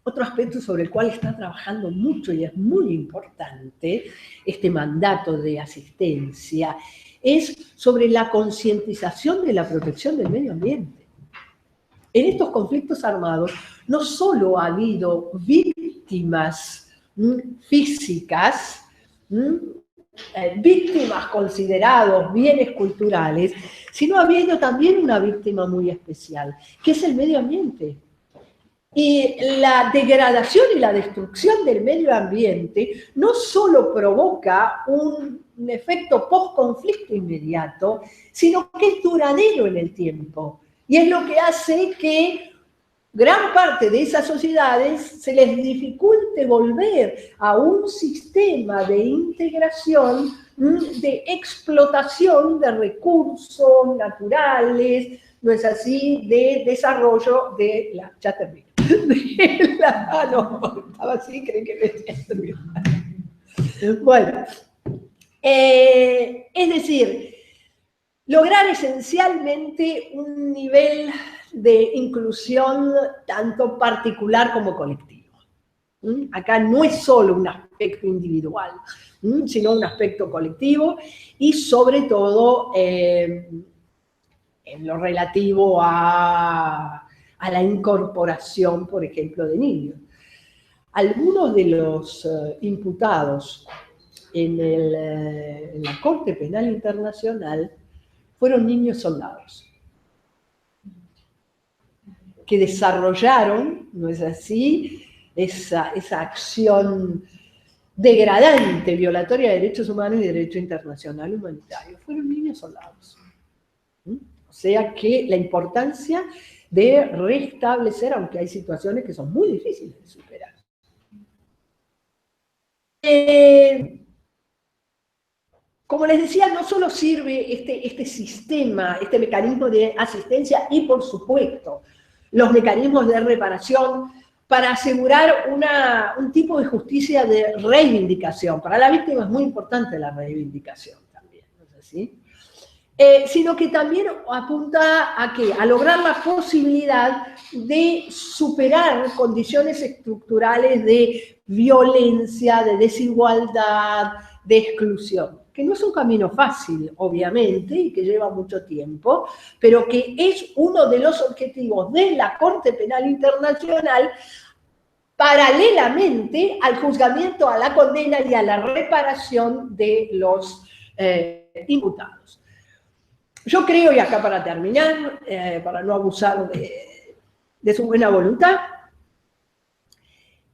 Otro aspecto sobre el cual está trabajando mucho y es muy importante este mandato de asistencia es sobre la concientización de la protección del medio ambiente. En estos conflictos armados no solo ha habido víctimas físicas, víctimas considerados bienes culturales, sino ha habido también una víctima muy especial, que es el medio ambiente. Y la degradación y la destrucción del medio ambiente no solo provoca un efecto post-conflicto inmediato, sino que es duradero en el tiempo. Y es lo que hace que gran parte de esas sociedades se les dificulte volver a un sistema de integración, de explotación de recursos naturales, no es así, de desarrollo de la... Ya termino. No, estaba así, creen que me decía terminar. Bueno, es decir, lograr esencialmente un nivel de inclusión tanto particular como colectivo. Acá no es solo un aspecto individual, sino un aspecto colectivo y sobre todo en lo relativo a la incorporación, por ejemplo, de niños. Algunos de los imputados en la Corte Penal Internacional fueron niños soldados, que desarrollaron, ¿no es así?, esa acción degradante, violatoria de derechos humanos y de derecho internacional humanitario. Fueron niños soldados. O sea que la importancia de restablecer, aunque hay situaciones que son muy difíciles de superar. Como les decía, no solo sirve este sistema, este mecanismo de asistencia y, por supuesto, los mecanismos de reparación para asegurar un tipo de justicia de reivindicación. Para la víctima es muy importante la reivindicación también, ¿no es así? Sino que también apunta a ¿qué? A lograr la posibilidad de superar condiciones estructurales de violencia, de desigualdad, de exclusión, que no es un camino fácil, obviamente, y que lleva mucho tiempo, pero que es uno de los objetivos de la Corte Penal Internacional paralelamente al juzgamiento, a la condena y a la reparación de los imputados. Yo creo, y acá para terminar, para no abusar de su buena voluntad,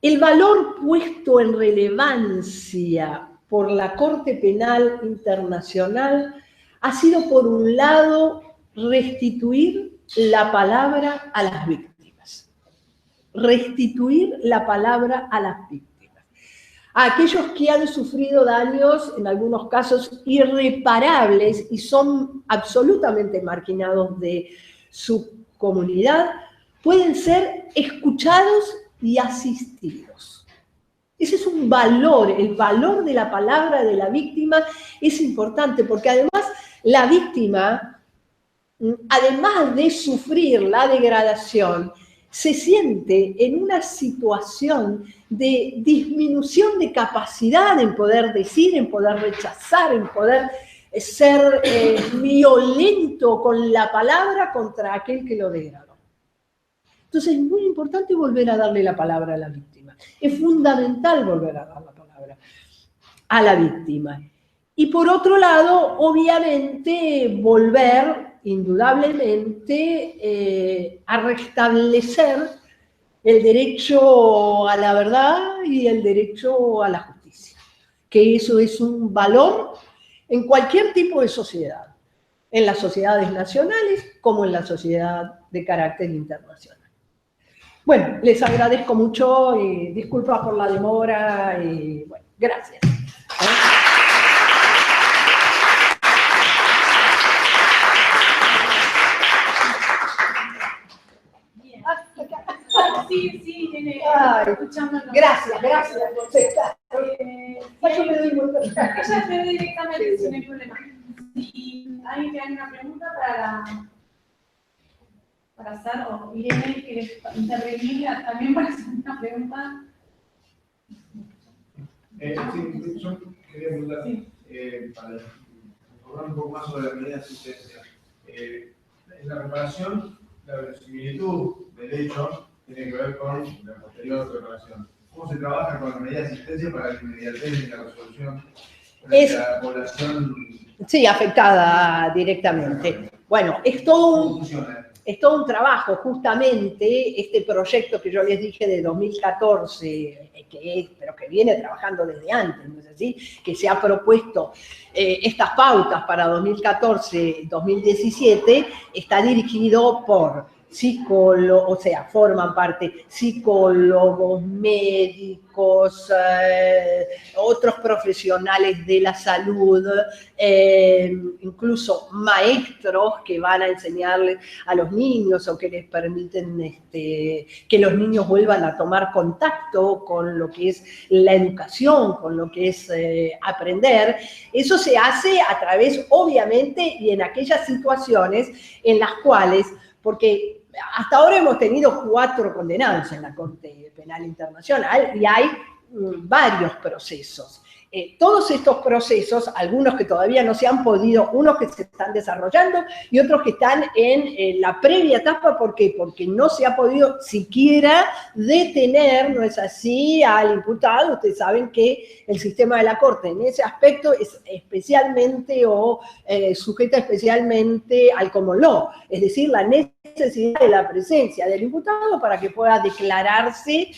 el valor puesto en relevancia por la Corte Penal Internacional ha sido, por un lado, restituir la palabra a las víctimas. Restituir la palabra a las víctimas. A aquellos que han sufrido daños, en algunos casos irreparables, y son absolutamente marginados de su comunidad, pueden ser escuchados y asistidos. Ese es un valor, el valor de la palabra de la víctima es importante, porque además la víctima, además de sufrir la degradación, se siente en una situación de disminución de capacidad en poder decir, en poder rechazar, en poder ser violento con la palabra contra aquel que lo degradó. Entonces es muy importante volver a darle la palabra a la víctima. Es fundamental volver a dar la palabra a la víctima. Y por otro lado, obviamente, volver indudablemente a restablecer el derecho a la verdad y el derecho a la justicia, que eso es un valor en cualquier tipo de sociedad, en las sociedades nacionales como en la sociedad de carácter internacional. Bueno, les agradezco mucho y disculpas por la demora y bueno, gracias. Hasta acá. Sí, sí, Irene, Ay, escuchándonos. Gracias por estar. Yo me doy vuelta. Ella te ve directamente, si no hay problema. Si alguien tiene una pregunta para hacer, o Irene quiere intervenir también para hacer una pregunta. Sí, yo quería preguntar, para informar un poco más sobre la medida de asistencia. En la reparación, la verosimilitud del hecho tiene que ver con la posterior reparación. ¿Cómo se trabaja con la medida de asistencia para la inmediatez y la resolución de la población? Sí, afectada directamente. Bueno, ¿Cómo funciona? es todo un trabajo, justamente, este proyecto que yo les dije de 2014, pero que viene trabajando desde antes, ¿no es así? Que se ha propuesto estas pautas para 2014-2017, está dirigido por psicólogos, o sea, forman parte psicólogos, médicos, otros profesionales de la salud, incluso maestros que van a enseñarles a los niños o que les permiten que los niños vuelvan a tomar contacto con lo que es la educación, con lo que es aprender. Eso se hace a través, obviamente, y en aquellas situaciones en las cuales, porque hasta ahora hemos tenido 4 condenados en la Corte Penal Internacional y hay varios procesos. Todos estos procesos, algunos que todavía no se han podido, unos que se están desarrollando y otros que están en la previa etapa, ¿por qué? Porque no se ha podido siquiera detener, ¿no es así?, al imputado. Ustedes saben que el sistema de la Corte en ese aspecto es especialmente sujeta especialmente al common law, es decir, la necesidad de la presencia del imputado para que pueda declararse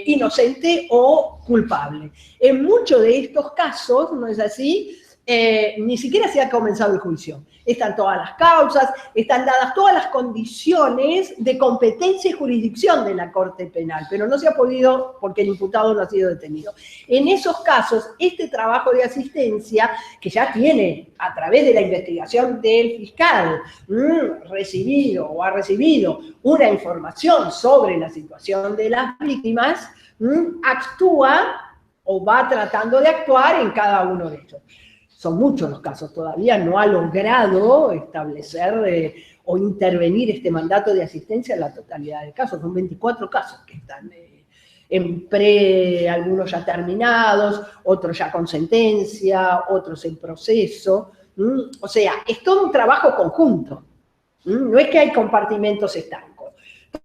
inocente o culpable. En muchos de estos casos, ¿no es así?, ni siquiera se ha comenzado el juicio. Están todas las causas, están dadas todas las condiciones de competencia y jurisdicción de la Corte Penal, pero no se ha podido porque el imputado no ha sido detenido. En esos casos, este trabajo de asistencia, que ya tiene, a través de la investigación del fiscal, recibido o ha recibido una información sobre la situación de las víctimas, actúa o va tratando de actuar en cada uno de ellos. Son muchos los casos, todavía no ha logrado establecer o intervenir este mandato de asistencia en la totalidad de casos. Son 24 casos que están algunos ya terminados, otros ya con sentencia, otros en proceso. O sea, es todo un trabajo conjunto. No es que hay compartimentos estancos.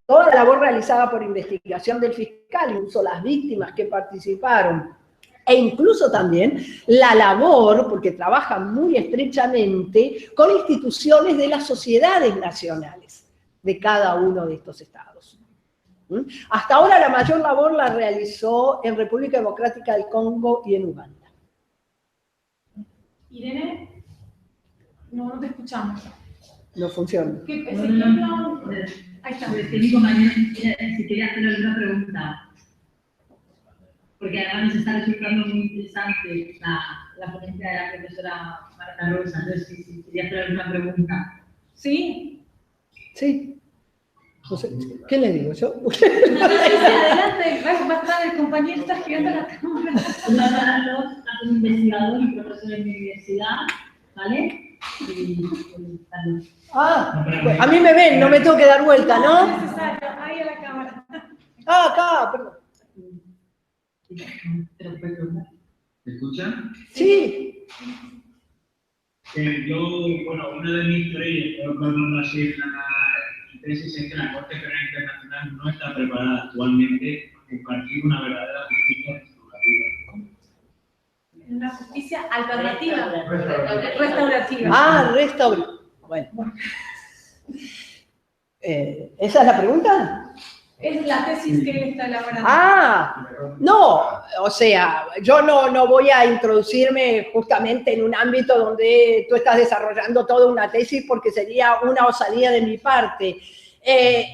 Toda la labor realizada por investigación del fiscal, incluso las víctimas que participaron, e incluso también la labor, porque trabajan muy estrechamente, con instituciones de las sociedades nacionales de cada uno de estos estados. Hasta ahora la mayor labor la realizó en República Democrática del Congo y en Uganda. Irene, no te escuchamos. No funciona. Ahí está. Mi compañero, si quería hacer alguna pregunta. Porque además nos está resultando muy interesante la ponencia de la profesora Marta Rosa. Entonces, si quería hacer alguna pregunta. ¿Sí? Sí. No sé, ¿qué le digo yo? Adelante, va a estar el compañero, está girando la cámara. Un investigador y profesor de mi universidad, ¿vale? Pues a mí me ven, no me tengo que dar vuelta, ¿no? No es necesario, ahí a la cámara. Acá, perdón. ¿Me escuchan? Sí. Yo, bueno, una de mis teorías, por así, la tesis es que la Corte Penal Internacional no está preparada actualmente a impartir una verdadera justicia restaurativa. Una justicia alternativa. Restaurativa. Restaurativa. Bueno. ¿Esa es la pregunta? Es la tesis que él está elaborando. No, o sea, yo no voy a introducirme justamente en un ámbito donde tú estás desarrollando toda una tesis porque sería una osadía de mi parte.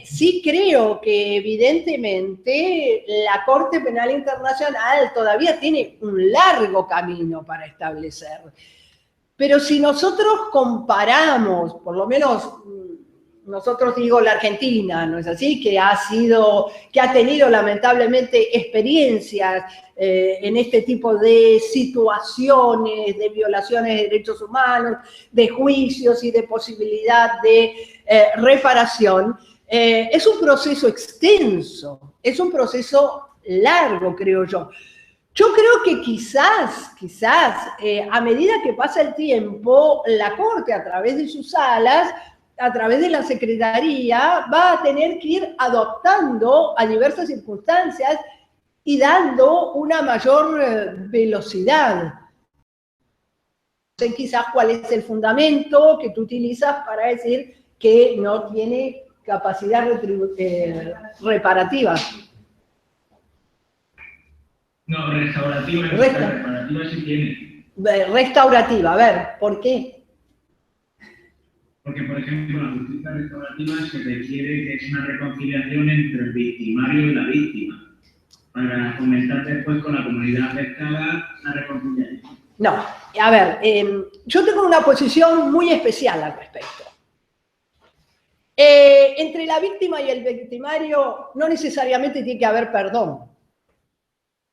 Sí creo que evidentemente la Corte Penal Internacional todavía tiene un largo camino para establecer. Pero si nosotros comparamos, por lo menos nosotros digo la Argentina, ¿no es así? Que ha tenido lamentablemente experiencias en este tipo de situaciones, de violaciones de derechos humanos, de juicios y de posibilidad de reparación. Es un proceso extenso, es un proceso largo, creo yo. Yo creo que quizás, a medida que pasa el tiempo, la Corte, a través de sus salas, a través de la Secretaría, va a tener que ir adoptando a diversas circunstancias y dando una mayor velocidad. No sé quizás cuál es el fundamento que tú utilizas para decir que no tiene capacidad reparativa. No, restaurativa, reparativa sí tiene. Restaurativa, a ver, ¿por qué? Porque, por ejemplo, la justicia restaurativa se requiere que es una reconciliación entre el victimario y la víctima, para fomentar después con la comunidad afectada la reconciliación. No, a ver, yo tengo una posición muy especial al respecto. Entre la víctima y el victimario no necesariamente tiene que haber perdón.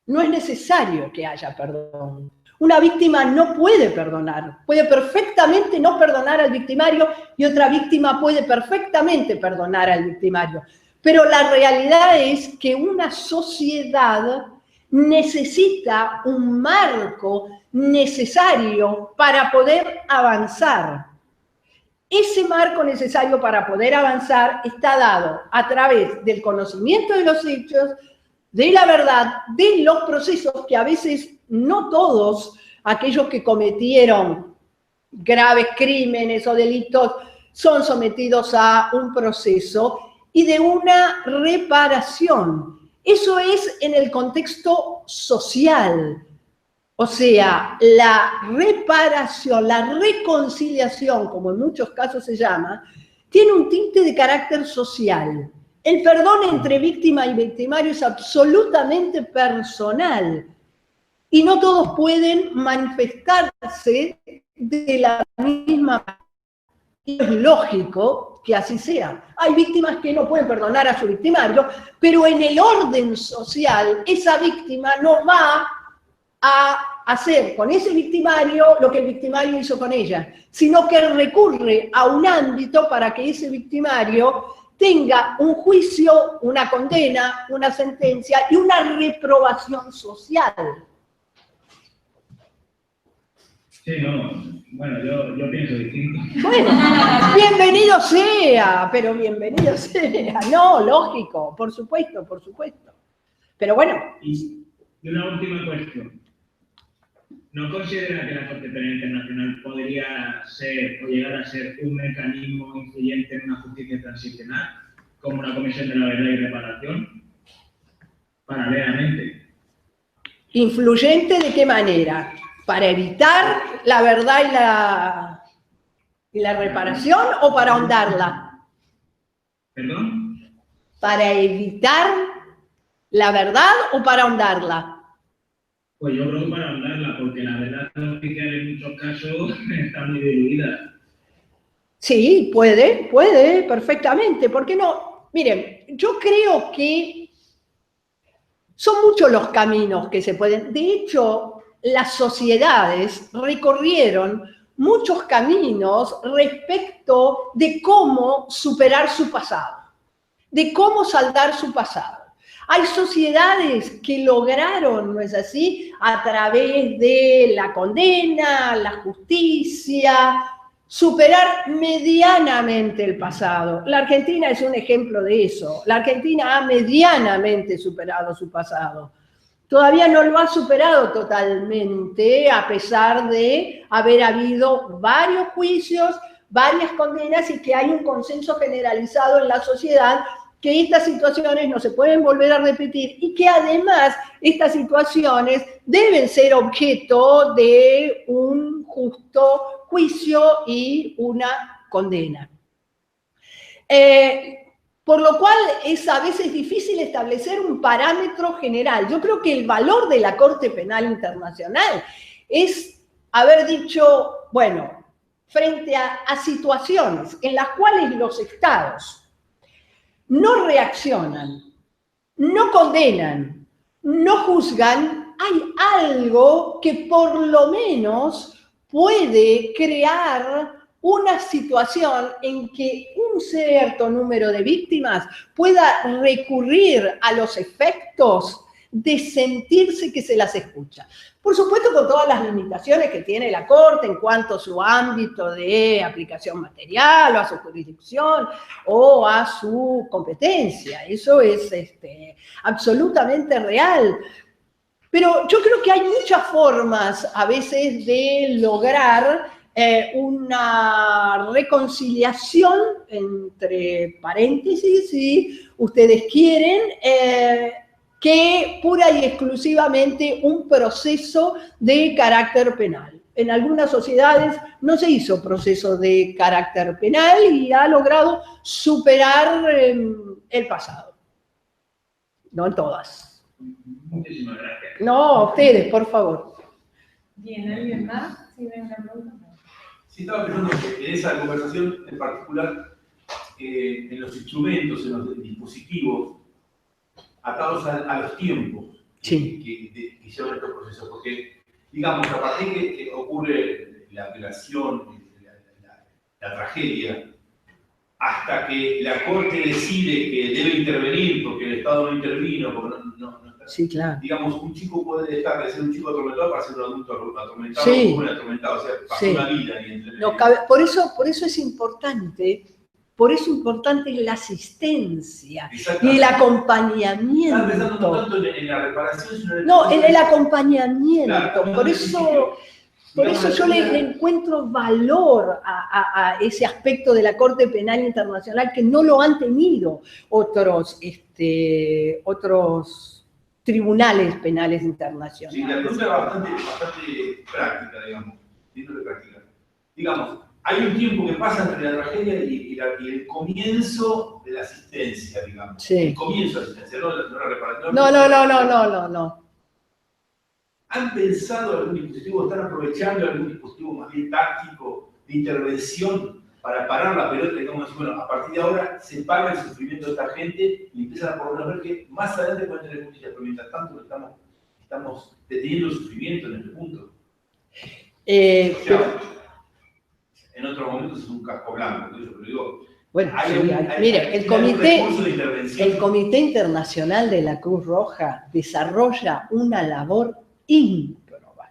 No es necesario que haya perdón. Una víctima no puede perdonar, puede perfectamente no perdonar al victimario y otra víctima puede perfectamente perdonar al victimario. Pero la realidad es que una sociedad necesita un marco necesario para poder avanzar. Ese marco necesario para poder avanzar está dado a través del conocimiento de los hechos, de la verdad, de los procesos que a veces no todos aquellos que cometieron graves crímenes o delitos son sometidos a un proceso y de una reparación. Eso es en el contexto social. O sea, la reparación, la reconciliación, como en muchos casos se llama, tiene un tinte de carácter social. El perdón entre víctima y victimario es absolutamente personal y no todos pueden manifestarse de la misma manera. Y es lógico que así sea. Hay víctimas que no pueden perdonar a su victimario, pero en el orden social esa víctima no va a hacer con ese victimario lo que el victimario hizo con ella, sino que recurre a un ámbito para que ese victimario tenga un juicio, una condena, una sentencia y una reprobación social. Sí, no, bueno, yo pienso distinto. Bueno, bienvenido sea, pero bienvenido sea. No, lógico, por supuesto, por supuesto. Pero bueno. Y una última cuestión. ¿No considera que la Corte Penal Internacional podría ser o llegar a ser un mecanismo influyente en una justicia transicional, como una comisión de la verdad y reparación? Paralelamente. ¿Influyente de qué manera? ¿Para evitar la verdad y la reparación o para ahondarla? ¿Perdón? ¿Para evitar la verdad o para ahondarla? Pues yo creo que para ahondarla, porque la verdad oficial en muchos casos está muy diluida. Sí, puede, perfectamente. ¿Por qué no? Miren, yo creo que son muchos los caminos que se pueden. De hecho, las sociedades recorrieron muchos caminos respecto de cómo superar su pasado, de cómo saldar su pasado. Hay sociedades que lograron, ¿no es así?, a través de la condena, la justicia, superar medianamente el pasado. La Argentina es un ejemplo de eso. La Argentina ha medianamente superado su pasado. Todavía no lo ha superado totalmente, a pesar de haber habido varios juicios, varias condenas y que hay un consenso generalizado en la sociedad que estas situaciones no se pueden volver a repetir y que además estas situaciones deben ser objeto de un justo juicio y una condena. Por lo cual es a veces difícil establecer un parámetro general. Yo creo que el valor de la Corte Penal Internacional es haber dicho, bueno, frente a situaciones en las cuales los estados no reaccionan, no condenan, no juzgan, hay algo que por lo menos puede crear una situación en que un cierto número de víctimas pueda recurrir a los efectos de sentirse que se las escucha. Por supuesto, con todas las limitaciones que tiene la Corte en cuanto a su ámbito de aplicación material, o a su jurisdicción, o a su competencia. Eso es absolutamente real. Pero yo creo que hay muchas formas, a veces, de lograr una reconciliación, entre paréntesis, si ustedes quieren, que pura y exclusivamente un proceso de carácter penal. En algunas sociedades no se hizo proceso de carácter penal y ha logrado superar el pasado. No en todas. Muchísimas gracias. No, ustedes, por favor. Bien, ¿alguien más? Sí, venga, pregunta. Sí, estaba pensando que en esa conversación en particular, en los instrumentos, en los dispositivos, atados a los tiempos Sí. que llevan estos procesos. Porque, digamos, a partir que ocurre la violación, la tragedia, hasta que la Corte decide que debe intervenir porque el Estado no intervino, porque no está. Sí, claro. Digamos, un chico puede dejar de ser un chico atormentado para ser un adulto atormentado, Sí. o un atormentado, o sea, pasó Sí. una vida ahí entre No cabe, por eso es importante, la asistencia y el Estaba pensando no acompañamiento. tanto en la reparación, sino No, en el acompañamiento. Claro, Por eso yo le encuentro valor a ese aspecto de la Corte Penal Internacional que no lo han tenido otros tribunales penales Sí, la internacionales. pregunta es bastante práctica, digamos. Digamos, hay un tiempo que pasa entre la tragedia y el comienzo de la asistencia, digamos. Sí. El comienzo de la asistencia, no la reparación. No. ¿Han pensado algún dispositivo, están aprovechando algún dispositivo más bien táctico de intervención para parar la pelota? Digamos, bueno, a partir de ahora se paga el sufrimiento de esta gente y empiezan a por lo menos ver que más adelante pueden tener justicia, pero mientras tanto estamos deteniendo el sufrimiento en este punto. O sea, en otros momentos es un casco blanco, pero digo, Bueno, hay mire, algún recurso de intervención. el Comité Internacional de la Cruz Roja desarrolla una labor ímproba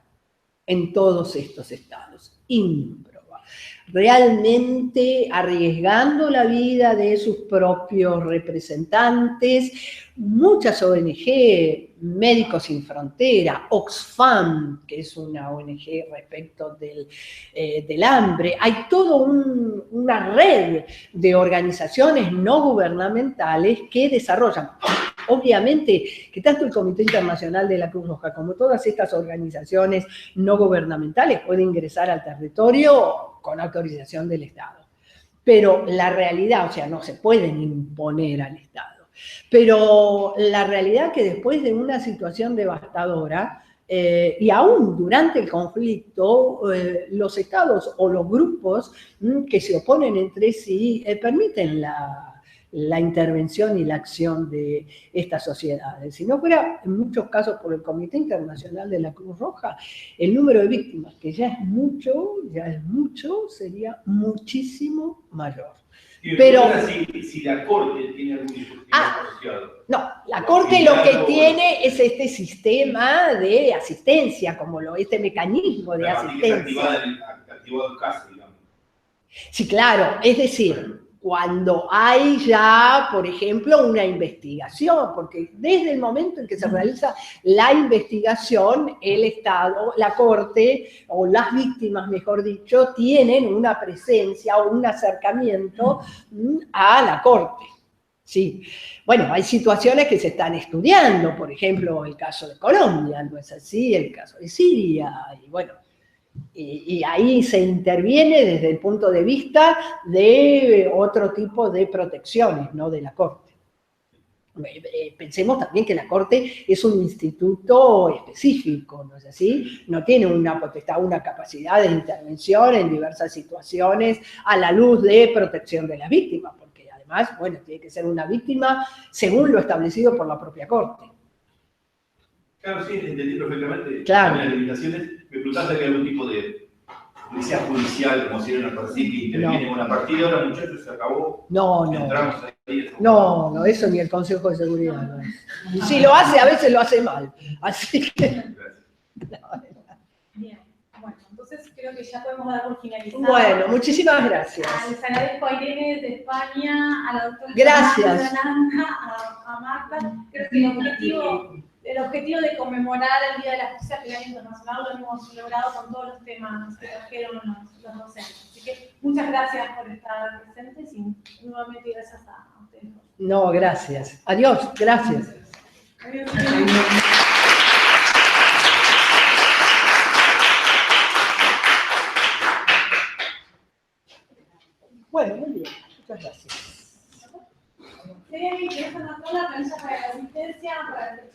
en todos estos estados, ímproba, realmente arriesgando la vida de sus propios representantes. Muchas ONG, Médicos Sin Frontera, Oxfam, que es una ONG respecto del hambre, hay toda una red de organizaciones no gubernamentales que desarrollan. Obviamente que tanto el Comité Internacional de la Cruz Roja como todas estas organizaciones no gubernamentales pueden ingresar al territorio con autorización del Estado. Pero la realidad, o sea, no se pueden imponer al Estado. Pero la realidad que después de una situación devastadora, y aún durante el conflicto, los estados o los grupos que se oponen entre sí permiten la intervención y la acción de estas sociedades. Si no fuera, en muchos casos, por el Comité Internacional de la Cruz Roja, el número de víctimas, que ya es mucho, sería muchísimo mayor. Pero si la Corte tiene algún dispositivo asociado. No, la Corte lo que tiene es este sistema de asistencia, como este mecanismo de asistencia. Activado el caso, digamos. Sí, claro, es decir, cuando hay ya, por ejemplo, una investigación, porque desde el momento en que se realiza la investigación, el Estado, la Corte, o las víctimas, mejor dicho, tienen una presencia o un acercamiento a la Corte. Sí, bueno, hay situaciones que se están estudiando, por ejemplo, el caso de Colombia, ¿no es así? El caso de Siria, y bueno, y ahí se interviene desde el punto de vista de otro tipo de protecciones, ¿no? De la Corte. Pensemos también que la Corte es un instituto específico, ¿no es así? No tiene una potestad, una capacidad de intervención en diversas situaciones a la luz de protección de las víctimas, porque además, bueno, tiene que ser una víctima según lo establecido por la propia Corte. Claro, sí, entendí perfectamente. Claro. Las limitaciones, me preguntaste que hay algún tipo de policía judicial, como si era una persona que interviene en una partida, ahora muchachos, se acabó. No. Entramos ahí. No, eso ni el Consejo de Seguridad no es. Y si lo hace, a veces lo hace mal. Así que... Bien, bueno, entonces creo que ya podemos dar por finalizado. Bueno, muchísimas gracias. Les agradezco a Irene de España, a la doctora Gracias. a Marta. Creo que el objetivo de conmemorar el Día de la Justicia Penal Internacional lo hemos logrado con todos los temas que trajeron los docentes. Así que muchas gracias por estar presentes y nuevamente gracias a ustedes. No, gracias. Adiós, gracias. Adiós. Bueno, muy bien. Muchas gracias. ¿Quieres anotar la planilla para la asistencia? Para